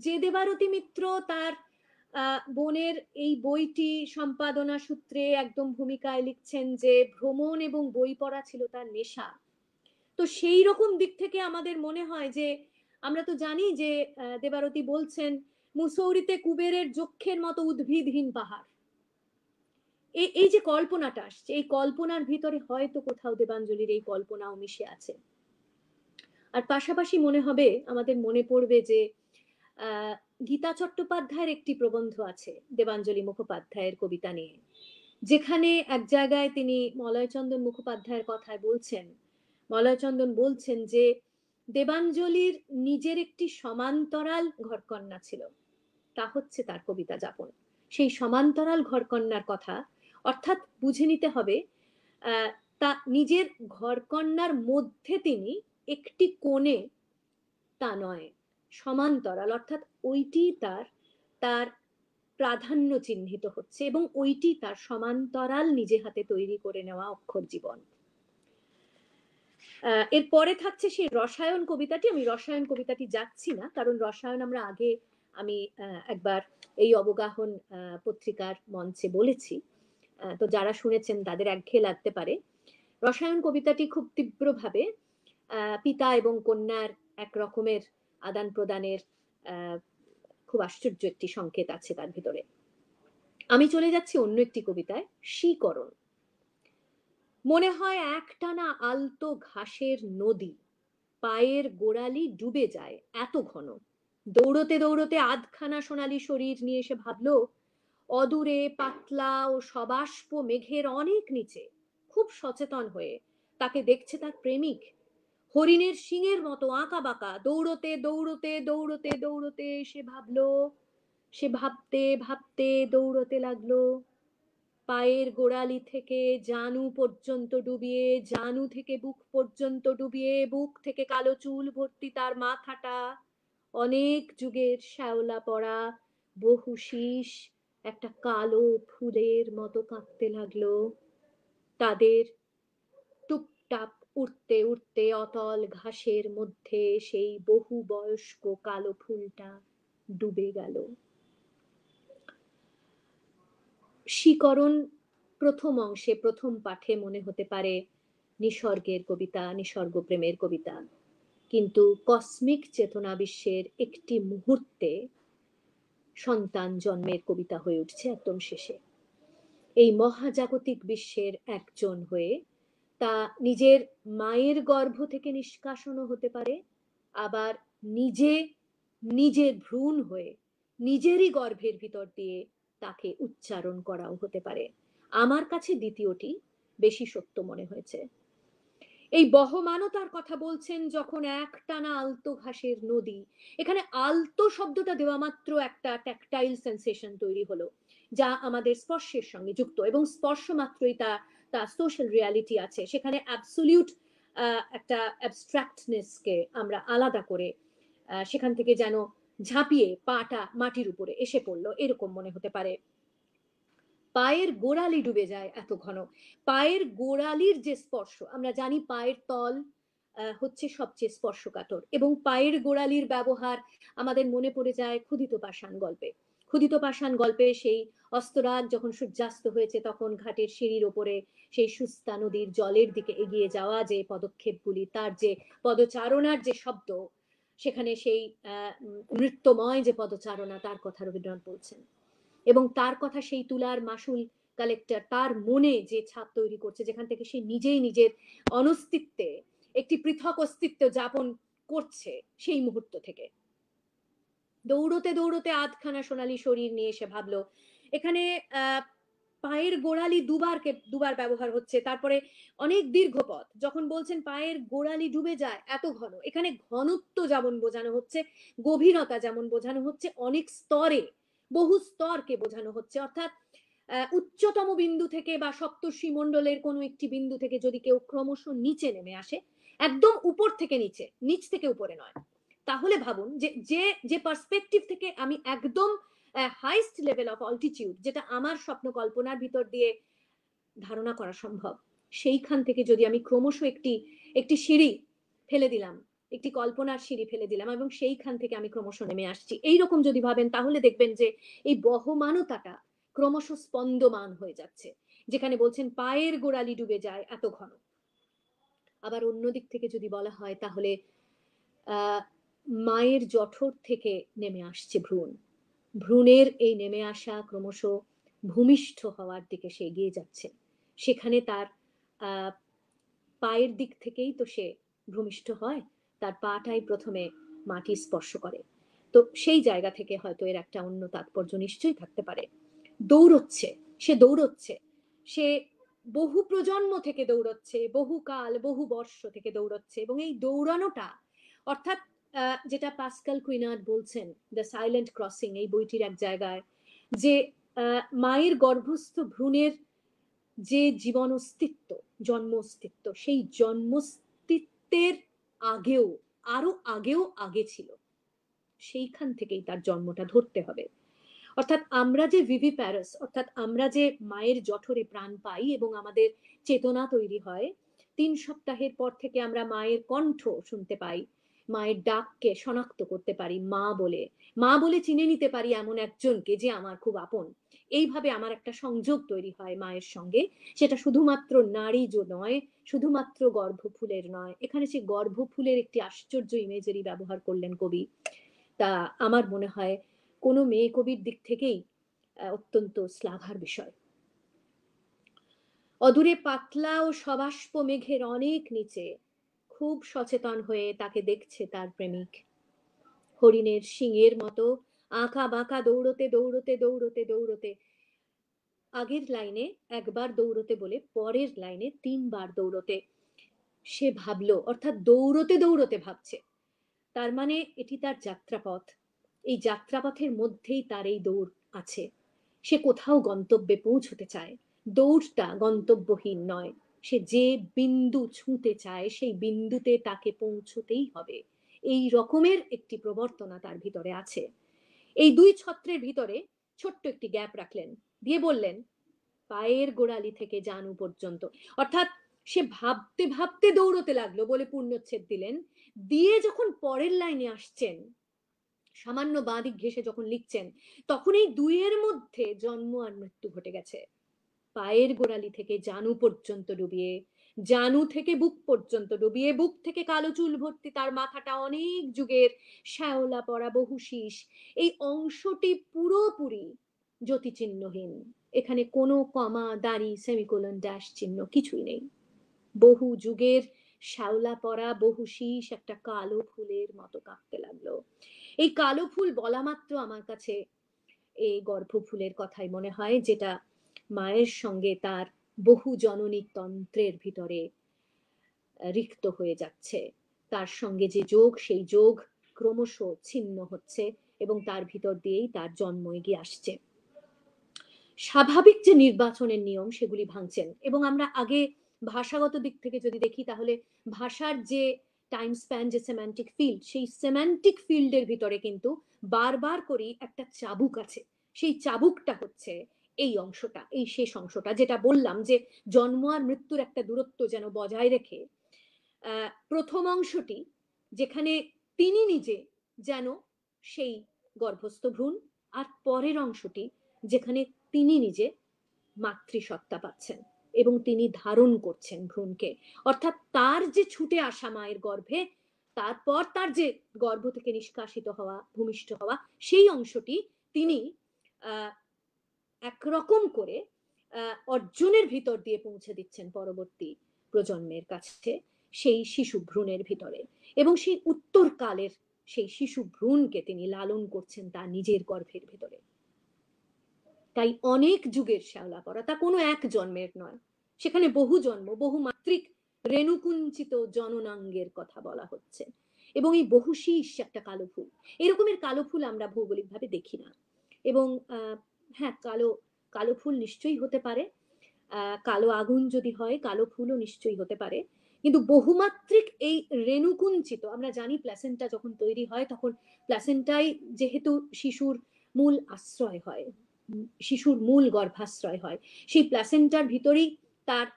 যে দেবারতী মিত্র তার বোনের এই বইটি সম্পাদনা সূত্রে একদম ভূমিকায় লিখছেন যে ভ্রমণ এবং বই পড়া ছিল তার নেশা। তো সেই রকম দিক থেকে আমাদের মনে হয় যে, আমরা তো জানি যে দেবারতী বলছেন মুসৌরিতে কুবেরের যক্ষের মতো উদ্ভিদহীন পাহাড়। এই যে কল্পনাটা আসছে, এই কল্পনার ভিতরে হয়তো কোথাও দেবাঞ্জলির এই কল্পনাও মিশে আছে। আর পাশাপাশি মনে হবে, আমাদের মনে পড়বে যে গীতা চট্টোপাধ্যায়ের একটি প্রবন্ধ আছে দেবাঞ্জলি মুখোপাধ্যায়ের কবিতা নিয়ে, যেখানে এক জায়গায় তিনি মলয়চন্দন মুখোপাধ্যায়ের কথায় বলছেন, মলয়চন্দন বলছেন যে দেবাঞ্জলির নিজের একটি সমান্তরাল ঘরকন্যা ছিল, তা হচ্ছে তার কবিতা যাপন। সেই সমান্তরাল ঘরকন্যার কথা, অর্থাৎ বুঝে নিতে হবে তা নিজের ঘরকন্যার মধ্যে তিনি একটি কোণে, তা নয়, সমান্তরাল, অর্থাৎ ওইটি তার প্রাধান্য চিহ্নিত হচ্ছে এবং ওইটি তার সমান্তরাল নিজে হাতে তৈরি করে নেওয়া অক্ষর জীবন। এরপরে থাকছে সেই রসায়ন কবিতাটি। আমি রসায়ন কবিতাটি যাচ্ছি না, কারণ রসায়ন আমরা আগে আমি একবার এই অবগাহন পত্রিকার মঞ্চে বলেছি, তো যারা শুনেছেন তাদের একঘেয়ে লাগতে পারে। রসায়ন কবিতাটি খুব তীব্রভাবে পিতা এবং কন্যার এক রকমের আদান প্রদানের খুব আশ্চর্য একটি সংকেত আছে তার ভিতরে। আমি চলে যাচ্ছি অন্য একটি কবিতায়, শিকরণ। মনে হয় একটানা আলতো ঘাসের নদী, পায়ের গোড়ালি ডুবে যায় এত ঘন। দৌড়তে দৌড়তে আধখানা সোনালী শরীর নিয়ে এসে ভাবলো অদূরে পাতলা ও সবাষ্প মেঘের অনেক নিচে, খুব সচেতন হয়ে তাকে দেখছে তার প্রেমিক, হরিণের শিঙের মতো আঁকা বাঁকা। দৌড়তে দৌড়তে দৌড়তে দৌড়তে সে ভাবতে ভাবতে দৌড়তে লাগলো। পায়ের গোড়ালি থেকে জানু পর্যন্ত ডুবিয়ে, জানু থেকে বুক পর্যন্ত ডুবিয়ে, বুক থেকে কালো চুল ভর্তি তার মাথাটা, অনেক যুগের শ্যাওলা পড়া বহু শীষ একটা কালো ফুলের মতো কাঁপতে লাগলো। তাদের টুপটাপ উঠতে উঠতে অতল ঘাসের মধ্যে সেই বহু বয়স্ক কালো ফুলটা ডুবে গেল। শিকরণ প্রথম অংশে, প্রথম পাঠে মনে হতে পারে নিসর্গের কবিতা, নিসর্গ প্রেমের কবিতা, কিন্তু কসমিক চেতনা বিশ্বের একটি মুহূর্তে সন্তান জন্মের কবিতা হয়ে উঠছে একদম শেষে। এই মহাজাগতিক বিশ্বের একজন হয়ে তা নিজের মায়ের গর্ভ থেকে নিষ্কাশনও হতে পারে, আবার নিজের ভ্রূণ হয়ে নিজেরই গর্ভের ভিতর দিয়ে তাকে উচ্চারণ করাও হতে পারে। আমার কাছে দ্বিতীয়টি বেশি সত্য মনে হয়েছে। এই বহমানতার কথা বলছেন যখন একটানা আলতো ঘাসের নদী, এখানে আলতো শব্দটা দেওয়া মাত্র একটা ট্যাকটাইল সেন্সেশন তৈরি হলো, যা আমাদের স্পর্শের সঙ্গে যুক্ত, এবং স্পর্শ মাত্রই তার সোশ্যাল রিয়ালিটি আছে সেখানে। অ্যাবসলিউট একটা অ্যাবস্ট্রাক্টনেসকে আমরা আলাদা করে সেখান থেকে যেন ঝাঁপিয়ে পাটা মাটির উপরে এসে পড়লো, এরকম মনে হতে পারে। পায়ের গোড়ালি ডুবে যায় এত ঘন। পায়ের গোড়ালির যে স্পর্শ, আমরা জানি পায়ের তল হচ্ছে সবচেয়ে স্পর্শকাতর, এবং পায়ের গোড়ালির ব্যবহার আমাদের মনে পড়ে যায় ক্ষুধিত পাষাণ গল্পে। ক্ষুধিত পাষাণ গল্পে সেই অস্তরাগ যখন সূর্যাস্ত হয়েছে, তখন ঘাটের সিঁড়ির ওপরে সেই সুস্তা নদীর জলের দিকে এগিয়ে যাওয়া যে পদক্ষেপগুলি, তার যে পদচারণার যে শব্দ, সেখানে সেই নৃত্যময় যে পদচারণা, তার কথা রবীন্দ্রনাথ বলছেন। এবং তার কথা সেই তুলার মাসুল কালেক্টর তার মনে যে ছাপ তৈরি করছে, যেখান থেকে সে নিজেই নিজের অনস্তিত্বে একটি পৃথক অস্তিত্ব যাপন করছে সেই মুহূর্ত থেকে। দৌড়তে দৌড়তে আধখানা সোনালী শরীর নিয়ে এসে ভাবলো, এখানে পায়ের গোড়ালি দুবার ব্যবহার হচ্ছে, তারপরে অনেক দীর্ঘ পথ। যখন বলছেন পায়ের গোড়ালি ডুবে যায় এত ঘন, এখানে ঘনত্ব যেমন বোঝানো হচ্ছে, গভীরতা যেমন বোঝানো হচ্ছে, অনেক স্তরে, বহু স্তরকে বোঝানো হচ্ছে। অর্থাৎ উচ্চতম বিন্দু থেকে বা সপ্তর্ষি মণ্ডলের কোনো একটি বিন্দু থেকে যদি কেউ ক্রমশ নিচে নেমে আসে, একদম উপর থেকে নিচে, নিচ থেকে উপরে নয়, তাহলে ভাবুন যে যে যে পার্সপেক্টিভ থেকে আমি একদম হাইস্ট লেভেল অফ অল্টিটিউড, যেটা আমার স্বপ্ন কল্পনার ভিতর দিয়ে ধারণা করা সম্ভব, সেইখান থেকে যদি আমি ক্রমশ একটি সিঁড়ি ফেলে দিলাম, একটি কল্পনার সিঁড়ি ফেলে দিলাম, এবং সেইখান থেকে আমি ক্রমশ নেমে আসছি, এইরকম যদি ভাবেন, তাহলে দেখবেন যে এই বহমানতাটা ক্রমশ স্পন্দমান হয়ে যাচ্ছে। যেখানে বলছেন পায়ের গোড়ালি ডুবে যায় এত ঘন। আবার অন্যদিক থেকে যদি বলা হয়, তাহলে মায়ের জঠর থেকে নেমে আসছে ভ্রূণ। ভ্রূণের এই নেমে আসা ক্রমশ ভূমিষ্ঠ হওয়ার দিকে সে এগিয়ে যাচ্ছে। সেখানে তার পায়ের দিক থেকেই তো সে ভূমিষ্ঠ হয়, তার পাটাই প্রথমে মাটি স্পর্শ করে। তো সেই জায়গা থেকে হয়তো এর একটা অন্য তাৎপর্য নিশ্চয়ই থাকতে পারে। দৌড়চ্ছে, সে দৌড়চ্ছে, সে বহু প্রজন্ম থেকে দৌড়চ্ছে, বহু কাল, বহু বর্ষ থেকে দৌড়চ্ছে, এবং এই দৌড়ানোটা, অর্থাৎ যেটা পাস্কাল কুইনার্ড বলছেন দ্য সাইলেন্ট ক্রসিং এই বইটির এক জায়গায়, যে মায়ের গর্ভস্থ ভ্রূণের যে জীবন অস্তিত্ব, জন্ম অস্তিত্ব, সেই জন্মস্তিত্বের আগেও, আরো আগেও আগে ছিল, সেইখান থেকেই তার জন্মটা ধরতে হবে। অর্থাৎ আমরা যে ভিভিপ্যারাস, অর্থাৎ আমরা যে মায়ের জঠরে প্রাণ পাই এবং আমাদের চেতনা তৈরি হয়, 3 সপ্তাহের পর থেকে আমরা মায়ের কণ্ঠ শুনতে পাই, মায়ের ডাককে শনাক্ত করতে পারি, মা বলে চিনে নিতে পারি এমন একজনকে যে আমার খুব আপন। এইভাবে আমার একটা সংযোগ তৈরি হয় মায়ের সঙ্গে। সেটা শুধুমাত্র নারীজ নয়, শুধুমাত্র গর্ভফুলের নয়। এখানে সে গর্ভফুলের একটি আশ্চর্য ইমেজারি ব্যবহার করলেন কবি। তা আমার মনে হয় কোনো মেয়ে কবির দিক থেকেই অত্যন্ত শ্লাঘার বিষয়। অদূরে পাতলা ও সবাষ্প মেঘের অনেক নিচে খুব সচেতন হয়ে তাকে দেখছে তার প্রেমিক। হরিণের শিঙের মতো আঁকা বাঁকা দৌড়তে দৌড়তে দৌড়তে দৌড়তে, আগের লাইনে একবার দৌড়তে বলে পরের লাইনে 3 বার দৌড়তে সে ভাবলো, অর্থাৎ দৌড়তে দৌড়তে ভাবছে। তার মানে এটি তার যাত্রাপথ, এই যাত্রাপথের মধ্যেই তার এই দৌড় আছে। সে কোথাও গন্তব্যে পৌঁছতে চায়, দৌড়টা গন্তব্যহীন নয়, সে যে বিন্দু ছুঁতে চায় সেই বিন্দুতে তাকে পৌঁছতেই হবে, এই রকমের একটি প্রবর্তনা তার ভিতরে আছে। এই 2 ছত্রের ভিতরে ছোট্ট একটি গ্যাপ রাখলেন, দিয়ে বললেন পায়ের গোড়ালি থেকে জানু পর্যন্ত। অর্থাৎ সে ভাবতে ভাবতে দৌড়তে লাগলো বলে পূর্ণচ্ছেদ দিলেন, দিয়ে যখন পরের লাইনে আসছেন, সামান্য বাঁদিক ঘেসে যখন লিখছেন, তখন এই 2-এর মধ্যে জন্ম আর মৃত্যু ঘটে গেছে। পায়ের গোড়ালি থেকে জানু পর্যন্ত ডুবিয়ে, জানু থেকে বুক পর্যন্ত ডুবিয়ে, বুক থেকে কালো চুল ভর্তি তার মাথাটা অনেক যুগের শ্যাওলা পড়া বহু শীষ, এই অংশটি পুরোপুরি জ্যোতিচিহ্নহীন। এখানে কোনো কমা, দাড়ি, সেমিকোলন, ড্যাশ চিহ্ন কিছুই নেই। বহু যুগের শ্যাওলা পড়া বহু শীষ একটা কালো ফুলের মতো কাঁপতে লাগলো। এই কালো ফুল বলা মাত্র আমার কাছে এই গর্ভফুলের কথাই মনে হয়, যেটা মায়ের সঙ্গে তার বহু জননী তন্ত্রের ভিতরে রিক্ত হয়ে যাচ্ছে। তার সঙ্গে যে যোগ, সেই যোগ ক্রমশ ছিন্ন হচ্ছে এবং তার ভিতর দিয়েই তার জন্ম এগিয়ে আসছে। স্বাভাবিক যে নির্বাচনের নিয়ম সেগুলি ভাঙছেন। এবং আমরা আগে ভাষাগত দিক থেকে যদি দেখি, তাহলে ভাষার যে টাইম স্প্যান যে সেমান্টিক ফিল্ড, সেই সেমান্টিক ফিল্ডের ভিতরে কিন্তু বারবার করেই একটা চাবুক আছে। সেই চাবুকটা হচ্ছে এই অংশটা, এই শেষ অংশটা, যেটা বললাম যে জন্ম আর মৃত্যুর একটা দূরত্ব যেন বজায় রেখে প্রথম অংশটি যেখানে তিনি নিজে যেন সেই গর্ভস্থ ভ্রূণ, আর পরের অংশটি যেখানে তিনি নিজে মাতৃসত্তা পাচ্ছেন এবং তিনি ধারণ করছেন ভ্রূণকে, অর্থাৎ তার যে ছুটে আসা মায়ের গর্ভে, তারপর তার যে গর্ভ থেকে নিষ্কাশিত হওয়া, ভূমিষ্ঠ হওয়া, সেই অংশটি তিনি একরকম করে অর্জনের ভিতর দিয়ে পৌঁছে দিচ্ছেন পরবর্তী প্রজন্মের কাছে, সেই শিশু ভ্রূণের ভিতরে, এবং সেই উত্তরকালের সেই শিশু ভ্রূণকে তিনি লালন করছেন তার নিজের গর্ভের ভিতরে। তাই অনেক যুগের শ্যাওলা পড়া, তা কোনো এক জন্মের নয়, সেখানে বহু জন্ম, বহু মাত্রিক রেণুকুঞ্চিত জননাঙ্গের কথা বলা হচ্ছে। এবং এই বহু শীষ একটা কালো ফুল, এরকমের কালো ফুল আমরা ভৌগোলিক ভাবে দেখি না। এবং হ্যাঁ, কালো কালো ফুল নিশ্চয়ই হতে পারে, কালো আগুন যদি হয় কালো ফুলও নিশ্চয়ই হতে পারে, কিন্তু বহুমাত্রিক এই রেণুকুঞ্চিত, আমরা জানি প্ল্যাসেন্টা যখন তৈরি হয় তখন প্ল্যাসেন্টাই যেহেতু শিশুর মূল আশ্রয় হয়, শিশুর মূল গর্ভাশ্রয় হয়, সেই প্ল্যাসেন্টার ভিতরেই তার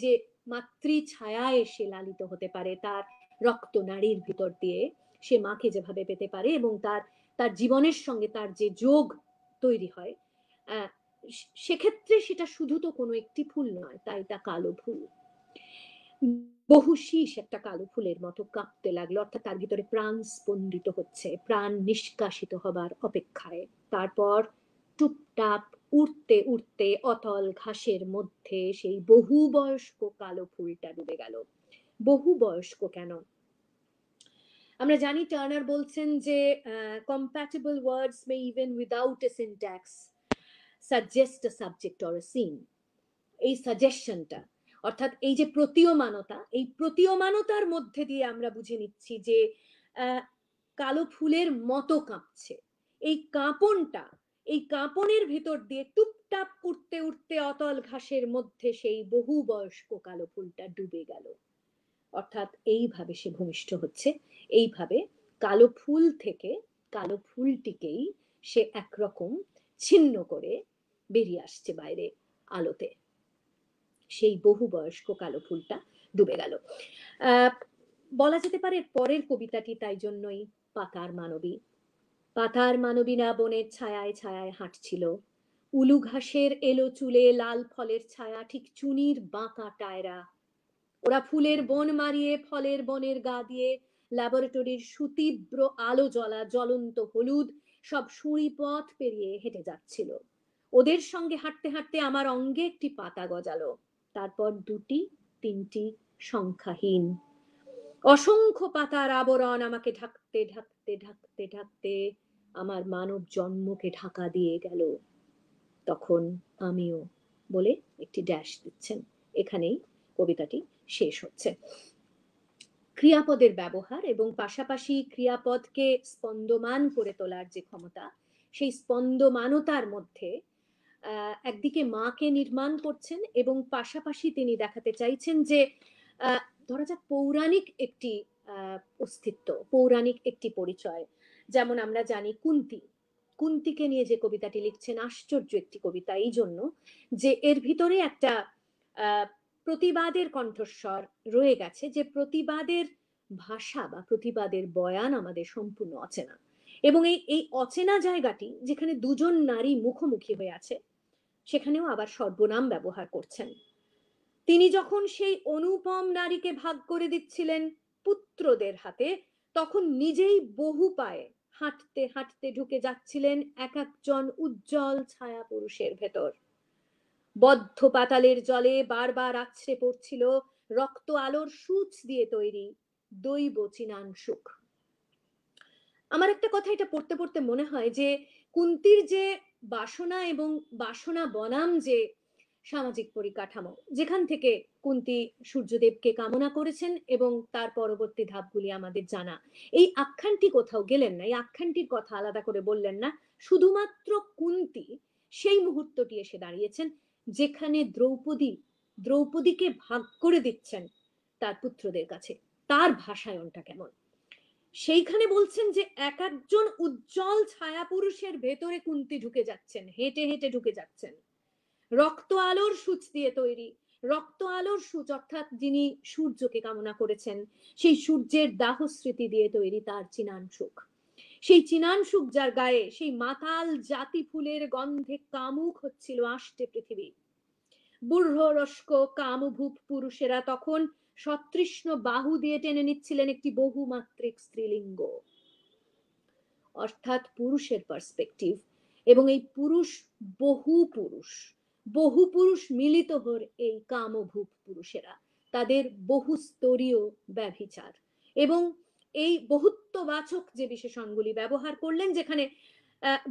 যে মাতৃ ছায়ায় সে লালিত হতে পারে, তার রক্ত নাড়ির ভিতর দিয়ে সে মাকে যেভাবে পেতে পারে, এবং তার তার জীবনের সঙ্গে তার যে যোগ তৈরি হয়, সেক্ষেত্রে সেটা শুধু তো কোনো একটি ফুল নয়, তাই তা কালো ফুল। বহু শীষ একটা কালো ফুলের মতো কাঁপতে লাগলো, অর্থাৎ তার ভিতরে প্রাণ স্পন্দিত হচ্ছে, প্রাণ নিষ্কাশিত হবার অপেক্ষায়। তারপর টুপটাপ উড়তে উড়তে অতল ঘাসের মধ্যে সেই বহু বয়স্ক কালো ফুলটা ডুবে গেল। বহু বয়স্ক কেন? আমরা জানি টার্নার বলছেন যে compatible words may even without a syntax suggest a subject or a scene। এই সাজেশনটা, অর্থাৎ এই যে প্রতীয়মানতা, এই প্রতীয়মানতার মধ্যে দিয়ে আমরা বুঝে নিচ্ছি যে কালো ফুলের মতো কাঁপছে। এই কাঁপনটা, এই কাঁপনের ভিতর দিয়ে টুপটাপ উঠতে উঠতে অতল ঘাসের মধ্যে সেই বহু বয়স্ক কালো ফুলটা ডুবে গেল। অর্থাৎ এইভাবে সে ভূমিষ্ঠ হচ্ছে, এইভাবে কালো ফুল থেকে কালো ফুলটিকেই সে একরকম ছিন্ন করে বেরিয়ে আসছে বাইরে আলোতে। সেই বহু বয়স্ক কালো ফুলটা ডুবে গেল। বলা যেতে পারে পরের কবিতাটি তাই জন্যই পাতার মানবী। পাতার মানবীরা বনের ছায়ায় ছায়ায় হাঁটছিল, উলু ঘাসের এলো চুলে লাল ফলের ছায়া ঠিক চুনির বাঁকা টায়রা। ওরা ফুলের বন মারিয়ে ফলের বনের গা দিয়ে ল্যাবরেটরির সুতীব্র আলো জ্বলা জ্বলন্ত হলুদ সব সুঁড়ি পথ পেরিয়ে হেঁটে যাচ্ছিল। ওদের সঙ্গে হাঁটতে হাঁটতে আমার অঙ্গে একটি পাতা গজালো, তারপর দুটি, তিনটি, সংখ্যাহীন অসংখ্য পাতার আবরণ আমাকে ঢাকতে ঢাকতে ঢাকতে ঢাকতে আমার মানব জন্মকে ঢাকা দিয়ে গেল। তখন আমিও, বলে একটি ড্যাশ দিচ্ছেন। এখানেই কবিতাটি শেষ হচ্ছে। ক্রিয়াপদের ব্যবহার এবং পাশাপাশি ক্রিয়াপদকে স্পন্দমান করে তোলার যে ক্ষমতা, সেই স্পন্দমানতার মধ্যে একদিকে মাকে নির্মাণ করছেন এবং পাশাপাশি তিনি দেখাতে চাইছেন যে ধরা যাক পৌরাণিক একটি অস্তিত্ব, পৌরাণিক একটি পরিচয়। যেমন আমরা জানি কুন্তিকে নিয়ে যে কবিতাটি লিখছেন, আশ্চর্য একটি কবিতা এই জন্য যে এর ভিতরে একটা প্রতিবাদের কণ্ঠস্বর রয়ে গেছে, যে প্রতিবাদের ভাষা বা প্রতিবাদের বয়ান আমাদের সম্পূর্ণ অচেনা, এবং এই অচেনা জায়গাটি যেখানে দুজন নারী মুখোমুখি হয়ে আছে, সেখানেও আবার সর্বনাম ব্যবহার করছেন। তিনি যখন সেই অনুপম নারীকে ভাগ করে দিচ্ছিলেন পুত্রদের হাতে, তখন নিজেই বহু পায়ে হাঁটতে হাঁটতে ঢুকে যাচ্ছিলেন এক একজন উজ্জ্বল ছায়া পুরুষের ভেতর। বদ্ধ পাতালের জলে বারবার আছড়ে পড়ছিল রক্ত আলোর সূচ দিয়ে তৈরি দৈব চিনাংশুক। আমার একটা কথা এটা পড়তে পড়তে মনে হয় যে কুন্তির যে বাসনা এবং বাসনা বনাম যে সামাজিক পরিকাঠামো, যেখান থেকে কুন্তি সূর্যদেবকে কামনা করেছেন এবং তার পরবর্তী ধাপগুলি আমাদের জানা, এই আখ্যানটি কোথাও গেলেন না, এই আখ্যানটির কথা আলাদা করে বললেন না। শুধুমাত্র কুন্তি সেই মুহূর্তটি এসে দাঁড়িয়েছেন যেখানে দ্রৌপদীকে ভাগ করে দিচ্ছেন তার পুত্রদের কাছে, তার ভাষায়নটা কেমন। সেইখানে বলছেন যে এক একজন উজ্জ্বল ছায়া পুরুষের ভেতরে কুন্তি ঢুকে যাচ্ছেন, হেঁটে হেঁটে ঢুকে যাচ্ছেন। রক্ত আলোর সূচ দিয়ে তৈরি, রক্ত আলোর সূচ অর্থাৎ যিনি সূর্যকে কামনা করেছেন, সেই সূর্যের দাহ স্মৃতি দিয়ে তৈরি তার চিনাংশুক। সেই চিনাংশুক যার গায়ে, সেই মাতাল জাতি ফুলের গন্ধে কামুক হচ্ছিল আষ্টে পৃথিবী। বুড়ো রস্ক কামভূপ পুরুষেরা তখন সতৃষ্ণ বাহু দিয়ে টেনে নিচ্ছিলেন একটি বহুমাত্রিক স্ত্রীলিঙ্গ, অর্থাৎ পুরুষের পার্সপেক্টিভ। এবং এই পুরুষ বহু পুরুষ মিলিত হয়ে এই কামভূপ পুরুষেরা, তাদের বহুস্তরীয় ব্যভিচার এবং এই বহুত্ববাচক যে বিশেষণগুলি ব্যবহার করলেন, যেখানে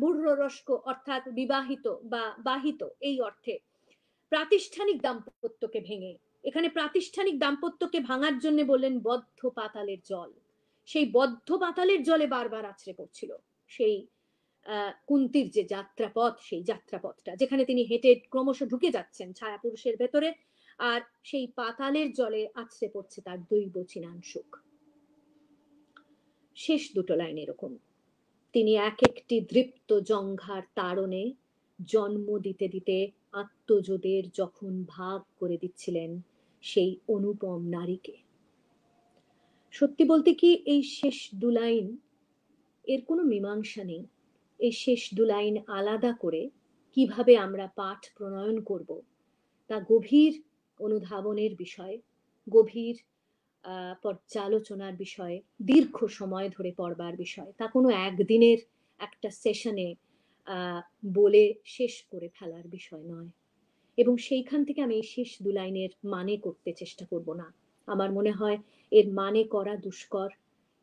বুড়ো রস্ক অর্থাৎ বিবাহিত বা বাহিত এই অর্থে, প্রাতিষ্ঠানিক দাম্পত্যকে ভেঙে, এখানে প্রাতিষ্ঠানিক দাম্পত্যকে ভাঙার জন্য বললেন বদ্ধ পাতালের জল। সেই বদ্ধ পাতালের জলে বারবার আছড়ে পড়ছিল সেই কুন্তির যে যাত্রাপথ, সেই যাত্রাপথটা যেখানে তিনি হেঁটে ক্রমশ ঢুকে যাচ্ছেন ছায়া পুরুষের ভেতরে, আর সেই পাতালের জলে আছড়ে পড়ছে তার দৈব চিনাংশুক। শেষ দুটো লাইন এরকম, তিনি এক একটি দৃপ্ত জঙ্ঘার তাড়নে জন্ম দিতে দিতে আত্মজোদের যখন ভাগ করে দিচ্ছিলেন সেই অনুপম নারীকে। সত্যি বলতে কি, এই শেষ দু লাইন এর কোনো মীমাংসা নেই। এই শেষ দু লাইন আলাদা করে কিভাবে আমরা পাঠ প্রণয়ন করব তা গভীর অনুধাবনের বিষয়, গভীর পর্যালোচনার বিষয়, দীর্ঘ সময় ধরে পড়বার বিষয়। তা কোনো একদিনের একটা সেশনে বলে শেষ করে ফেলার বিষয় নয়। এবং সেইখান থেকে আমি এই শেষ দু লাইনের মানে করতে চেষ্টা করব না। আমার মনে হয় এর মানে করা দুষ্কর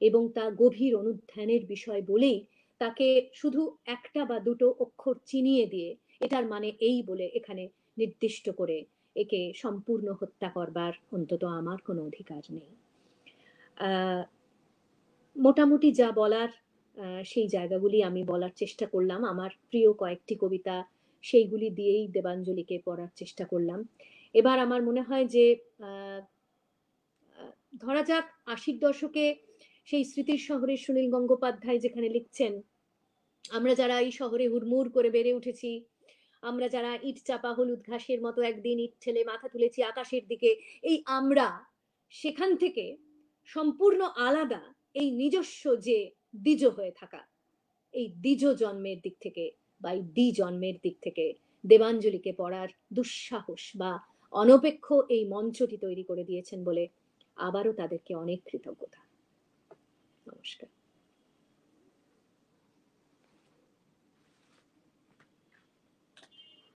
এবং তা গভীর অনুধ্যানের বিষয় বলেই তাকে শুধু একটা বা দুটো অক্ষর চিনিয়ে দিয়ে এটার মানে এই বলে এখানে নির্দিষ্ট করে একে সম্পূর্ণ হত্যা করবার অন্তত আমার কোনো অধিকার নেই। মোটামুটি যা বলার সেই জায়গাগুলি আমি বলার চেষ্টা করলাম। আমার প্রিয় কয়েকটি কবিতা, সেইগুলি দিয়েই দেবাঞ্জলিকে পড়ার চেষ্টা করলাম। এবার আমার মনে হয় যে ধরা যাক ৮০ দশকে সেই স্মৃতির শহরে সুনীল গঙ্গোপাধ্যায় যেখানে লিখছেন, আমরা যারা এই শহরে হুড়মুড় করে বেড়ে উঠেছি, আমরা যারা ইট চাপা হলুদ ঘাসের মতো একদিন ইট ঠেলে মাথা তুলেছি আকাশের দিকে, এই আমরা সেখান থেকে সম্পূর্ণ আলাদা এই নিজস্ব যে দ্বিজ হয়ে থাকা, এই দ্বিজ জন্মের দিক থেকে বা এই দ্বি জন্মের দিক থেকে দেবাঞ্জলিকে পড়ার দুঃসাহস বা অনপেক্ষ এই মঞ্চটি তৈরি করে দিয়েছেন বলে আবারও তাদেরকে অনেক কৃতজ্ঞতা। নমস্কার।